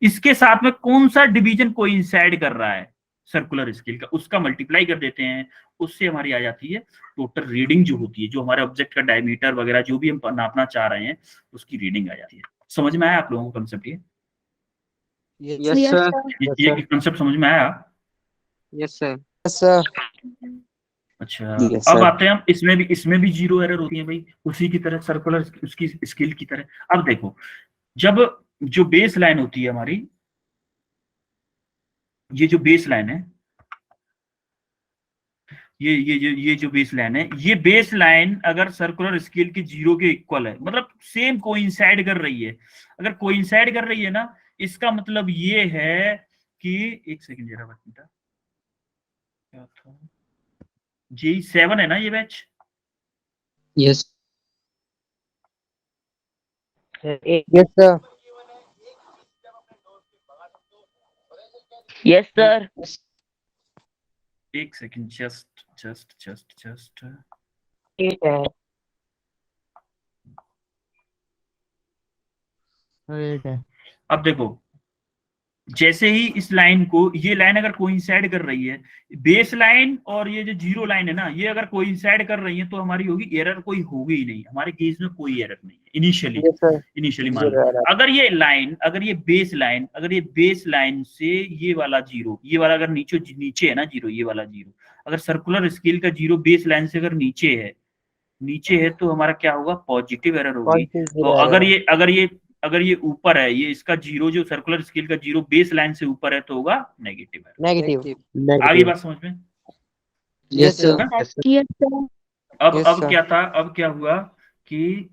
इसके साथ में कौन सा डिवीजन कोइंसाइड कर रहा है, सर्कुलर स्केल का, उसका मल्टीप्लाई कर देते हैं, उससे हमारी आ जाती है टोटल रीडिंग जो होती है, जो हमारे ऑब्जेक्ट का डायमीटर वगैरह जो भी हम नापना चाह रहे हैं उसकी रीडिंग आ जाती है। समझ में आया आप लोगों को concept? Yes, yes Yes, sir. sir. yes, ये sir. कंसेप्ट समझ में आया? Yes sir. Yes, sir. अच्छा, Yes, अब sir. आते हैं हम, इसमें भी जीरो एरर होती है भाई, उसी की तरह सर्कुलर उसकी स्केल की तरह। अब देखो, जब जो बेस लाइन होती है हमारी, ये जो बेस लाइन है, ये जो बेस लाइन है, ये बेस लाइन अगर सर्कुलर स्केल के जीरो के इक्वल है, मतलब सेम कोइंसाइड कर रही है, अगर कोइंसाइड कर रही है ना, इसका मतलब ये है कि, एक सेकंड जरा बेटा, क्या था, J7 है ना ये batch? Yes Yes, sir. Yes, sir. एक सेकंड, जस्ट Eight है. अब देखो, जैसे ही इस लाइन को, ये लाइन अगर कोइंसाइड कर रही है, बेस लाइन और ये जो जीरो लाइन है ना, ये अगर कोइंसाइड कर रही है तो हमारी होगी एरर, कोई होगी ही नहीं, हमारे केस में कोई एरर नहीं है इनिशियली। Yes, sir. इनिशियली मान Zero लो, error. अगर ये लाइन, अगर ये बेस लाइन से ये वाला जीरो, ये वाला अगर नीचे है ना जीरो, ये वाला जीरो, अगर सर्कुलर स्केल का जीरो बेस लाइन से अगर नीचे है तो हमारा क्या होगा? पॉजिटिव एरर होगी। Positive तो zero error. अगर ये ऊपर है, ये इसका जीरो जो सर्कुलर स्केल का जीरो बेस लाइन से ऊपर है तो होगा नेगेटिव एरर। Negative. आगे बात समझ में? Yes sir. Yes, sir. अब Yes, अब sir. क्या था, अब क्या हुआ कि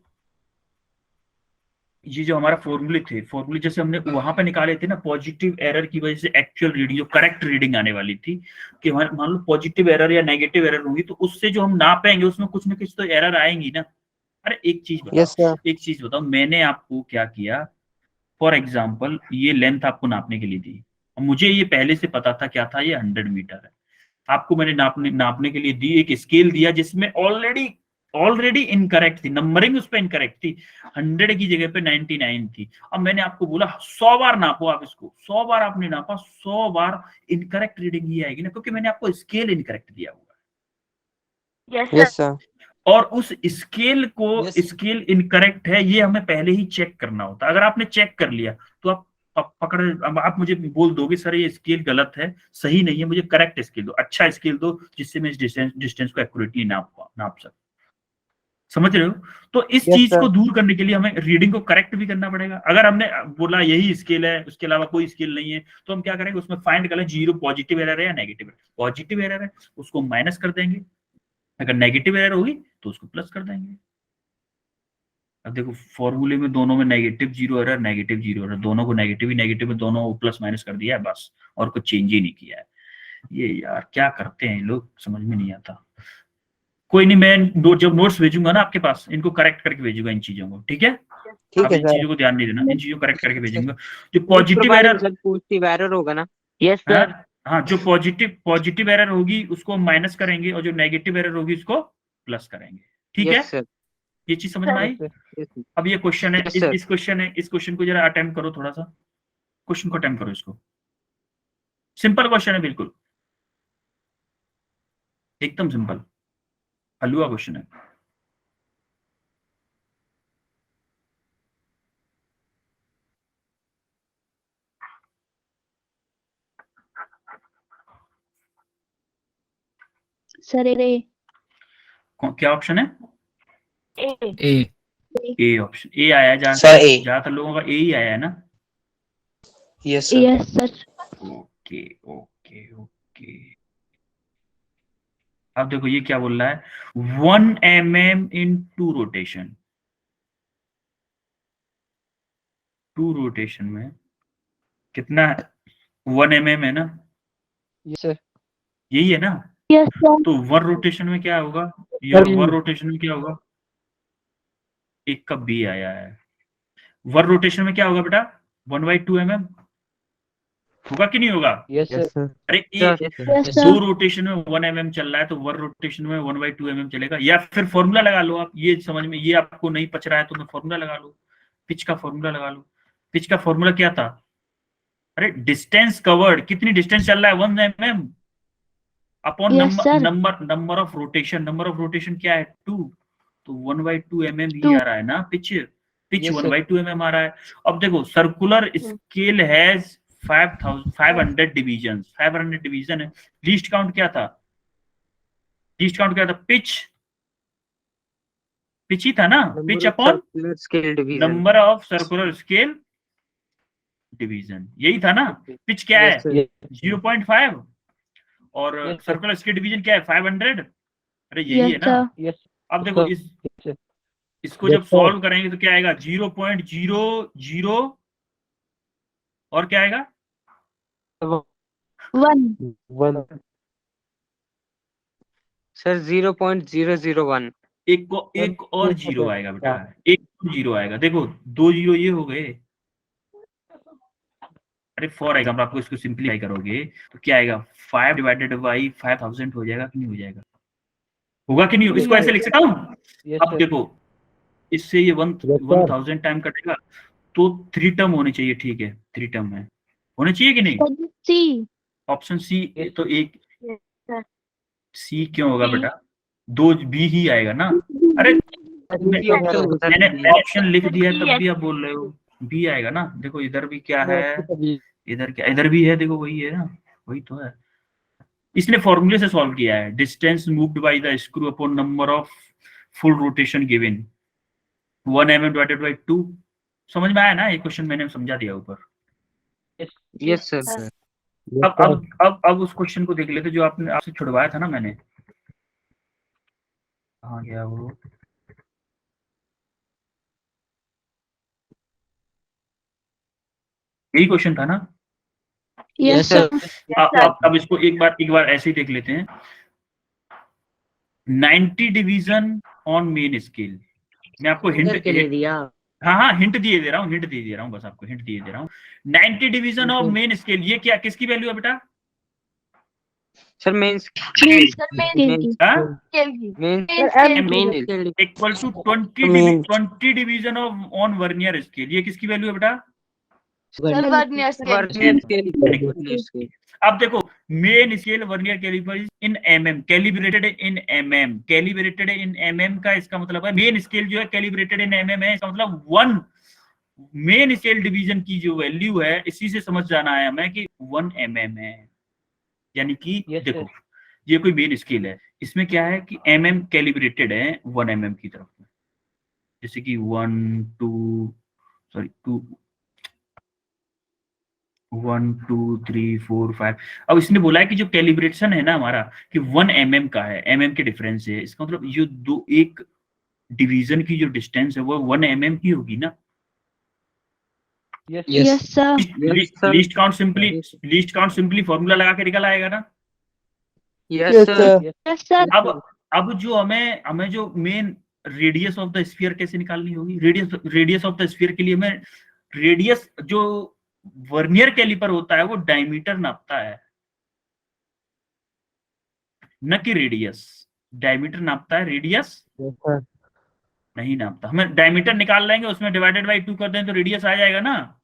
ये जो हमारा फॉर्मूले जैसे हमने वहां पे निकाले थे ना, पॉजिटिव एरर की वजह से एक्चुअल रीडिंग, जो करेक्ट रीडिंग आने वाली थी, कि मान लो पॉजिटिव एरर या नेगेटिव एरर होगी, तो उससे जो हम नापेंगे उसमें कुछ ना कुछ तो एरर आएंगी ना। अरे एक Yes, sir. चीज बताओ, मैंने आपको क्या किया, फॉर एग्जाम्पल ये लेंथ आपको नापने के लिए दी, मुझे ये पहले से पता था क्या था, ये 100 मीटर है, आपको मैंने नापने के लिए दी, एक स्केल दिया जिसमें ऑलरेडी इनकरेक्ट थी, नंबरिंग उस पर इनकरेक्ट थी, 100 की जगह पे 99 थी। अब मैंने आपको बोला 100 बार नापो आप इसको, 100 बार आपने नापा, 100 बार इनकरेक्ट रीडिंग ही आएगी ना, क्योंकि मैंने आपको स्केल इनकरेक्ट दिया हुआ है। Yes, Yes, sir. sir. और उस स्केल को, Yes. स्केल इनकरेक्ट है ये हमें पहले ही चेक करना होता है। अगर आपने चेक कर लिया तो आप अब आप मुझे बोल दोगे सर ये स्केल गलत है, सही नहीं है, मुझे करेक्ट स्केल दो, अच्छा स्केल दो, जिससे मैं इस डिस्टेंस को एक्यूरेटली नाप सकूं। समझ रहे हो? तो इस Yes, चीज sir. को दूर करने के लिए हमें रीडिंग को करेक्ट भी करना पड़ेगा। अगर हमने बोला यही स्केल है, उसके अलावा कोई स्केल नहीं है, तो हम क्या करेंगे, उसमें फाइंड करें जीरो पॉजिटिव एरर है या नेगेटिव एरर। पॉजिटिव एरर है उसको माइनस कर देंगे, अगर नेगेटिव एरर होगी तो उसको प्लस कर देंगे। अब देखो फॉर्मूले में दोनों में नेगेटिव जीरो एरर, दोनों को नेगेटिव ही नेगेटिव में दोनों को प्लस माइनस कर दिया है बस, और कुछ चेंज ही नहीं किया है। ये यार क्या करते हैं लोग, समझ में नहीं आता। कोई नहीं, मैं जब नोट्स भेजूंगा ना आपके पास, इनको करेक्ट करके भेजूंगा इन चीजों को, ठीक है? ठीक आप है इन सर. चीजों को ध्यान नहीं देना, इन चीजों को करेक्ट करके भेजूंगा। जो पॉजिटिव एरर, पॉजिटिव एरर होगा ना? Yes, sir. हाँ जो पॉजिटिव एरर होगी उसको माइनस करेंगे, और जो नेगेटिव एरर होगी उसको प्लस करेंगे, ठीक है? Yes sir. ये चीज समझ में आई? अब ये क्वेश्चन है, Yes, sir. इस क्वेश्चन को जरा अटेम्प्ट करो, थोड़ा सा क्वेश्चन को अटेम्प्ट करो इसको। सिंपल क्वेश्चन है, बिल्कुल एकदम सिंपल, हलवा क्वेश्चन है। Sir, A. क्या ऑप्शन है? A. ए। ए ऑप्शन, ए आया है, Sir, A. ज्यादातर लोगों का ए ही आया है ना। Yes, sir. Yes, sir. Okay okay okay, अब देखो ये क्या बोल रहा है, 1 mm in 2 रोटेशन, 2 रोटेशन में कितना है? 1 mm है ना, Yes, sir. यही है ना? Yes, sir. तो 1 रोटेशन में क्या होगा, ये 1 रोटेशन में क्या होगा, एक का बी आया है, 1 रोटेशन में क्या होगा बेटा, 1/2 mm होगा कि नहीं होगा? Yes, sir. अरे Yes, दो sir. रोटेशन में 1 mm चल रहा है, तो 1 रोटेशन में 1/2 mm चलेगा। या फिर फॉर्मूला लगा लो आप, ये समझ में, ये आपको नहीं पच रहा है तो मैं फॉर्मूला लगा लो, पिच का फॉर्मूला लगा लो। पिच का फॉर्मूला क्या था? अरे डिस्टेंस कवर्ड, कितनी डिस्टेंस चल रहा है 1 mm upon Yes, sir. Number of rotation. Number of rotation क्या है 2, तो 1/2 mm ही 2. आ रहा है ना। Pitch Yes, sir. 1/2 mm आ रहा है। अब देखो circular scale has 500 division, 500 division है। लीस्ट काउंट क्या था? लीस्ट काउंट क्या था? पिच ही था ना, pitch upon scale division. Number of circular scale division, यही था ना। पिच क्या है? 0.5 और Yes, sir. Circular scale division क्या है? 500। अरे यही Yes, है ना। sir. Yes. अब देखो Yes, sir. इसको Yes, जब sir. सॉल्व करेंगे तो क्या आएगा? 0.00 और क्या आएगा? 1. 1. सर 0.001। एक और जीरो आएगा बेटा, एक जीरो आएगा। देखो 2 जीरो ये हो गए। अरे 4 आएगा। हम आपको इसको सिंप्लीफाई करोगे तो क्या आएगा? 5 डिवाइडेड बाई 5000 हो जाएगा कि नहीं हो जाएगा? होगा कि नहीं? इसको ऐसे लिख सकता हूँ। Yes, अब sir. देखो इससे ये Yes, sir. 1000 टाइम कटेगा तो 3 टर्म होने चाहिए। ठीक है 3 टर्म है, होने चाहिए कि नहीं? C. Option c. Yes. तो एक sir. सी क्यों होगा B. बेटा? 2 बी ही आएगा ना। अरे मैंने ऑप्शन लिख दिया है तब भी आप बोल रहे हो बी आएगा ना। देखो इधर भी क्या है, इधर क्या, इधर भी है। देखो वही है ना, वही तो है। इसने फॉर्मूले से सॉल्व किया है। Distance moved by the screw upon number of full rotation given 1 mm divided by 2। समझ में आया ना? ये क्वेश्चन मैंने समझा दिया ऊपर। Yes sir. अब उस क्वेश्चन को देख लेते जो आपने आपसे छुड़वाया था ना मैंने। कहाँ गया वो? यही क्वेश्चन था ना। Yes, sir. अब इसको एक बार ऐसे ही देख लेते हैं। 90 डिवीजन ऑन मेन स्केल। मैं आपको हिंट के लिए दिया। हाँ हिंट दिए दे रहा हूँ, बस आपको हिंट दिए दे रहा हूँ। 90 डिवीजन ऑफ मेन स्केल, ये क्या किसकी वैल्यू है बेटा? Sir main equal to 20 division of on vernier scale, ये किसकी वैल्यू है बेटा? अब देखो main scale vernier caliper in mm, calibrated in mm, calibrated in mm का इसका मतलब है मेन स्केल जो है कैलिब्रेटेड इन mm है। इसका मतलब 1 मेन स्केल डिवीजन की जो वैल्यू है इसी से समझ जाना है हमें कि 1 mm है। यानी कि देखो ये कोई मेन स्केल है, इसमें क्या है कि mm कैलिब्रेटेड है 1 mm की तरफ में। जैसे कि 1 2 3 4 5। अब इसने बोला है कि जो कैलिब्रेशन है ना हमारा कि 1 mm का है, mm के डिफरेंस है। इसका मतलब ये दो एक डिवीजन की जो डिस्टेंस है वो 1 mm की होगी ना। Yes, sir. Least count simply formula लगा के निकल आएगा ना। Yes sir. Yes, sir. अब जो हमें जो main radius of the sphere कैसे निकालनी होगी? रेडियस ऑफ द स्फीयर के लिए हमें रेडियस जो वर्नियर कैलिपर होता है वो डायमीटर नापता है न कि रेडियस। डायमीटर नापता है, रेडियस नहीं नापता। हमें डायमीटर निकाल लेंगे, उसमें डिवाइडेड बाय 2 कर दें तो रेडियस आ जाएगा ना।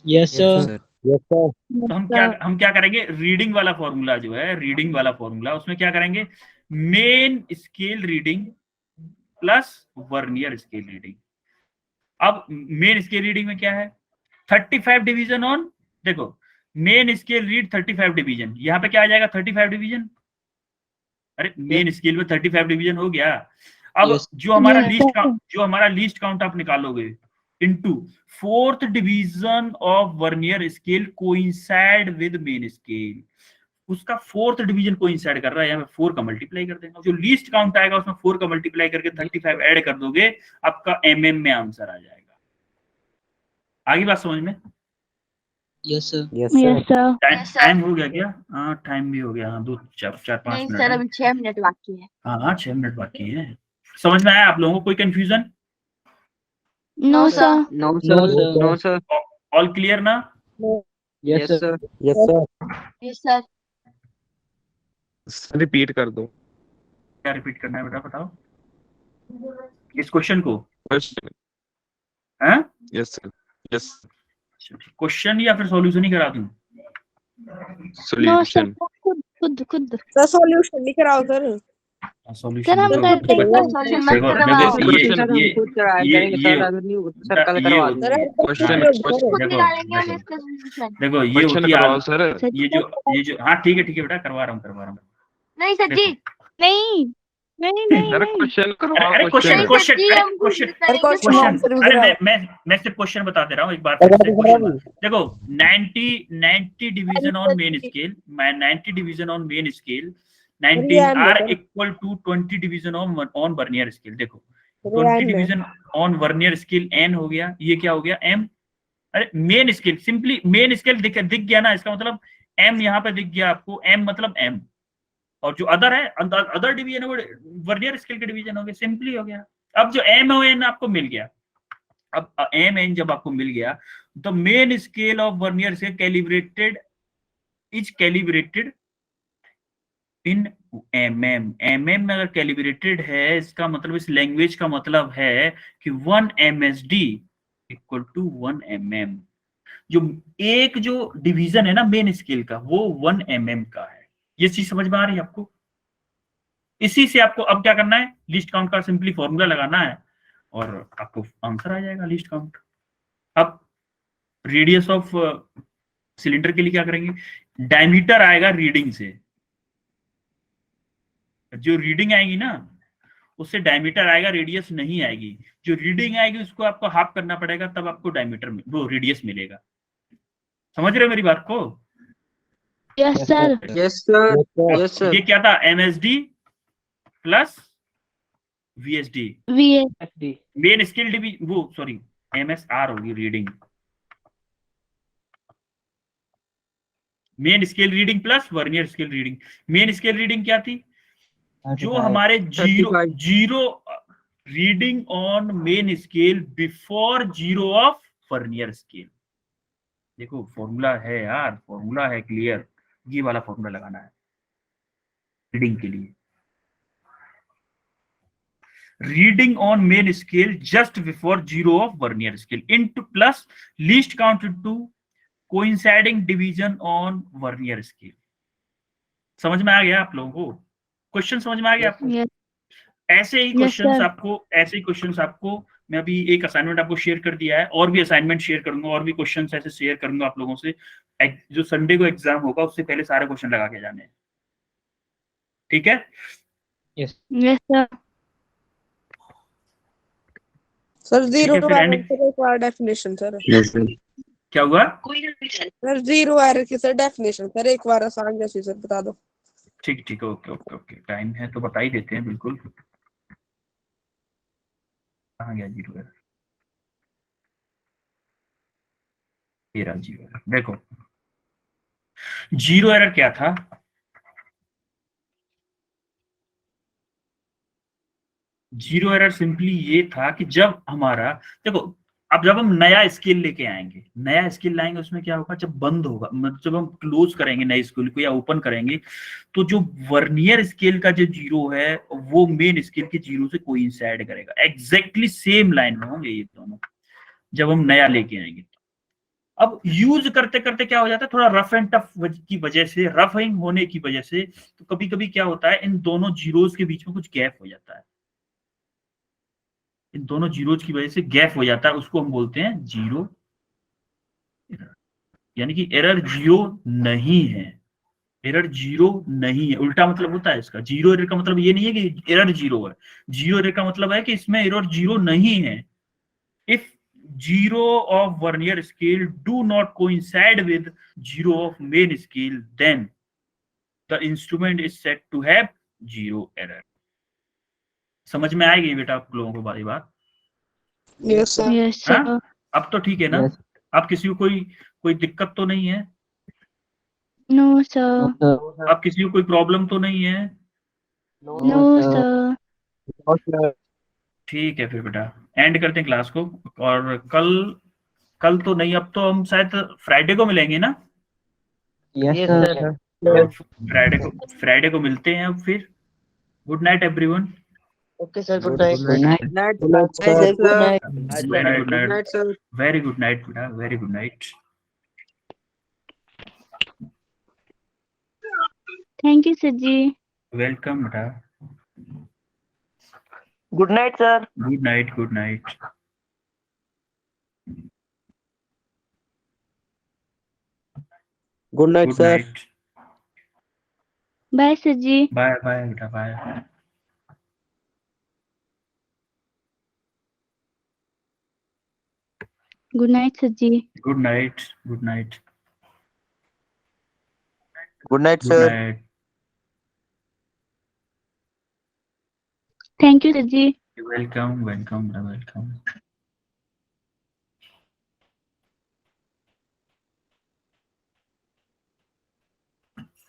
Yes, sir. Yes, sir. तो हम क्या करेंगे? रीडिंग वाला फॉर्मूला जो है, रीडिंग वाला फॉर्मूला, उसमें क्या करेंगे? Main scale reading plus vernier scale reading. अब मेन स्केल रीडिंग में क्या है? 35 डिवीजन ऑन, देखो मेन स्केल रीड 35 डिवीजन, यहाँ पे क्या आ जाएगा? 35 डिवीजन। अरे मेन स्केल में 35 डिवीजन हो गया। अब जो हमारा लीस्ट काउंट आप निकालोगे into 4th division of vernier scale coincide with main scale, उसका 4th डिवीजन कोइंसाइड कर रहा है, यहाँ पे 4 का मल्टीप्लाई कर देंगे। जो लीस्ट काउंट आएगा उसमें 4 का मल्टीप्लाई करके 35 ऐड कर दोगे, आपका mm में आंसर आ जाएगा। आगे बात समझ में? Yes, sir. Yes, sir. Time हो गया क्या? हाँ टाइम भी हो गया। हाँ 4-5 मिनट। सर अभी 6 मिनट बाकी है। हाँ 6 मिनट बाकी है। समझ में आया आप लोगों को? कोई confusion? No, sir. No sir. All clear ना? Yes sir. Yes, sir. Yes, sir. Repeat कर दो। क्या रिपीट करना है बेटा बताओ इस क्वेश्चन को? क्वेश्चन। हैं? Yes sir. यस। क्वेश्चन या फिर सॉल्यूशन ही करा दूं? नो सर, खुद खुद खुद सर सॉल्यूशन लिख रहा हूँ सर। सॉल्यूशन सर हम देखो करते हैं, देखो सॉल्यूशन मत देखो करवाओ। देखो ये सर हम खुद कराया करेंगे ये सर, अगर नहीं होगा तो सर कल करवा सर देंगे। खुद देखो निकालेंगे हम देखो इसका सॉल्यूशन। देखो ये क्वेश्चन होती है करवाओ सर। ये जो हाँ ठीक है बेटा करवा रहा हूँ नहीं सर जी, नहीं नहीं नहीं सर नहीं क्वेश्चन करवाओ अरे क्वेश्चन नहीं क्वेश्चन सर जी, हम खुद क्वेश्चन करेंगे क्वेश्चन सर। आंसर भी अरे कराओ। मैं सिर्फ क्वेश्चन बता दे रहा हूँ एक बार फिर से क्वेश्चन देखो 90 division on main scale 90 division on main scale 19 are equal to 20 division on vernier scale. देखो 20 division on vernier scale n हो गया, ये क्या हो गया एम। अरे main scale simply main scale दिख गया ना, इसका मतलब एम यहाँ पे दिख गया आपको, एम मतलब एम, और जो अदर है अदर डिवीजन है वो वर्नियर स्केल के डिवीजन हो गया, सिंपली हो गया। अब जो एम ओ एन आपको मिल गया, अब एम एन जब आपको मिल गया तो मेन स्केल ऑफ वर्नियर से calibrated is calibrated in MM में अगर कैलिब्रेटेड है, इसका मतलब इस लैंग्वेज का मतलब है कि 1 MSD इक्वल टू 1 mm। जो एक जो डिवीजन है ना मेन स्केल का वो 1 mm का है। ये चीज समझ में आ रही है आपको? इसी से आपको अब क्या करना है, लीस्ट काउंट का सिंपली फॉर्मूला लगाना है और आपको आंसर आ जाएगा लीस्ट काउंट। अब रेडियस ऑफ सिलेंडर के लिए क्या करेंगे, डायमीटर आएगा रीडिंग से, जो रीडिंग आएगी ना उससे डायमीटर आएगा, रेडियस नहीं आएगी। जो रीडिंग आएगी उसको आपको हाफ करना पड़ेगा, तब आपको डायमीटर वो रेडियस मिलेगा। समझ रहे हो मेरी बात को? Yes sir. Yes sir, yes sir. ये क्या था, MSD plus VSD v main scale डिवी वो सॉरी MSR होगी reading, main scale reading plus vernier scale reading. Main scale reading क्या थी, जो हमारे zero reading on main scale before zero of vernier scale. देखो फॉर्मूला है यार, फॉर्मूला है क्लियर, ये वाला फॉर्मूला लगाना है रीडिंग के लिए। Reading on main scale just before zero of vernier scale into plus least count into coinciding division on vernier scale. समझ में आ गया आप लोगों को? क्वेश्चन समझ में आ गया आपको? ऐसे ही क्वेश्चंस आपको मैं अभी एक असाइनमेंट आपको शेयर कर दिया है, और भी असाइनमेंट शेयर करूंगा, और भी क्वेश्चंस ऐसे शेयर करूंगा आप लोगों से। जो संडे को एग्जाम होगा उससे पहले सारे क्वेश्चन लगा के जाने हैं, ठीक है? Yes sir. सर जीरो ठीक है, फिर एरर एंड की एक बार डेफिनेशन सर। क्या हुआ? सर जीरो एरर की सर डेफिनेशन सर एक बार आसान जैसी सर बता दो। ठीक ओके टाइम है तो बता ही देते हैं बिल्कुल। कहाँ गया जीरो एरर? तेरा जीरो एरर। देखो जीरो एरर क्या था, जीरो एरर सिंपली ये था कि जब हमारा, देखो अब जब हम नया स्केल लेके आएंगे, नया स्केल लाएंगे, उसमें क्या होगा, जब बंद होगा मतलब जब हम क्लोज करेंगे नए स्केल को या ओपन करेंगे, तो जो वर्नियर स्केल का जो जीरो है वो मेन स्केल के जीरो से कोइंसाइड करेगा, एग्जैक्टली सेम लाइन में होंगे ये दोनों जब हम नया लेके आएंगे। अब यूज करते करते क्या हो जाता है, थोड़ा रफ एंड टफ की वजह से, रफिंग होने की वजह से, तो कभी कभी क्या होता है, इन दोनों जीरोस के बीच में कुछ गैप हो जाता है, इन दोनों जीरोज की वजह से गैप हो जाता है, उसको हम बोलते हैं जीरो एरर। यानी कि एरर जीरो नहीं है, एरर जीरो नहीं है, उल्टा मतलब होता है इसका। जीरो एरर का मतलब ये नहीं है कि एरर जीरो है, जीरो एरर का मतलब है कि इसमें एरर जीरो नहीं है। If zero of vernier scale do not coincide with zero of main scale, then the instrument is said to have zero error. समझ में आएगी बेटा आप लोगों को बारी बात? Yes sir. Yes sir. अब तो ठीक है ना? अब किसी को कोई दिक्कत तो नहीं है? No sir. अब किसी को कोई प्रॉब्लम तो नहीं है? No sir. ठीक है फिर बेटा एंड करते हैं क्लास को, और कल तो नहीं, अब तो हम शायद फ्राइडे को मिलेंगे ना? Yes sir. फ्राइडे को मिलते हैं अब फिर। Good night everyone. Okay, sir. Good Good night. night. Good night, Good night, sir. sir. Good night. Very good Good night. night, sir. Very good night, beta. Very good night. Thank you, sir ji. Welcome, beta. Good night, sir. Good night. Good night. Good night, Good sir. night. Bye, sir ji. Bye, bye, beta. Bye. Good night, sir ji. Good night. Good night. Good night, Good sir. night. Thank you, sir ji. Welcome. Welcome, beta. Welcome.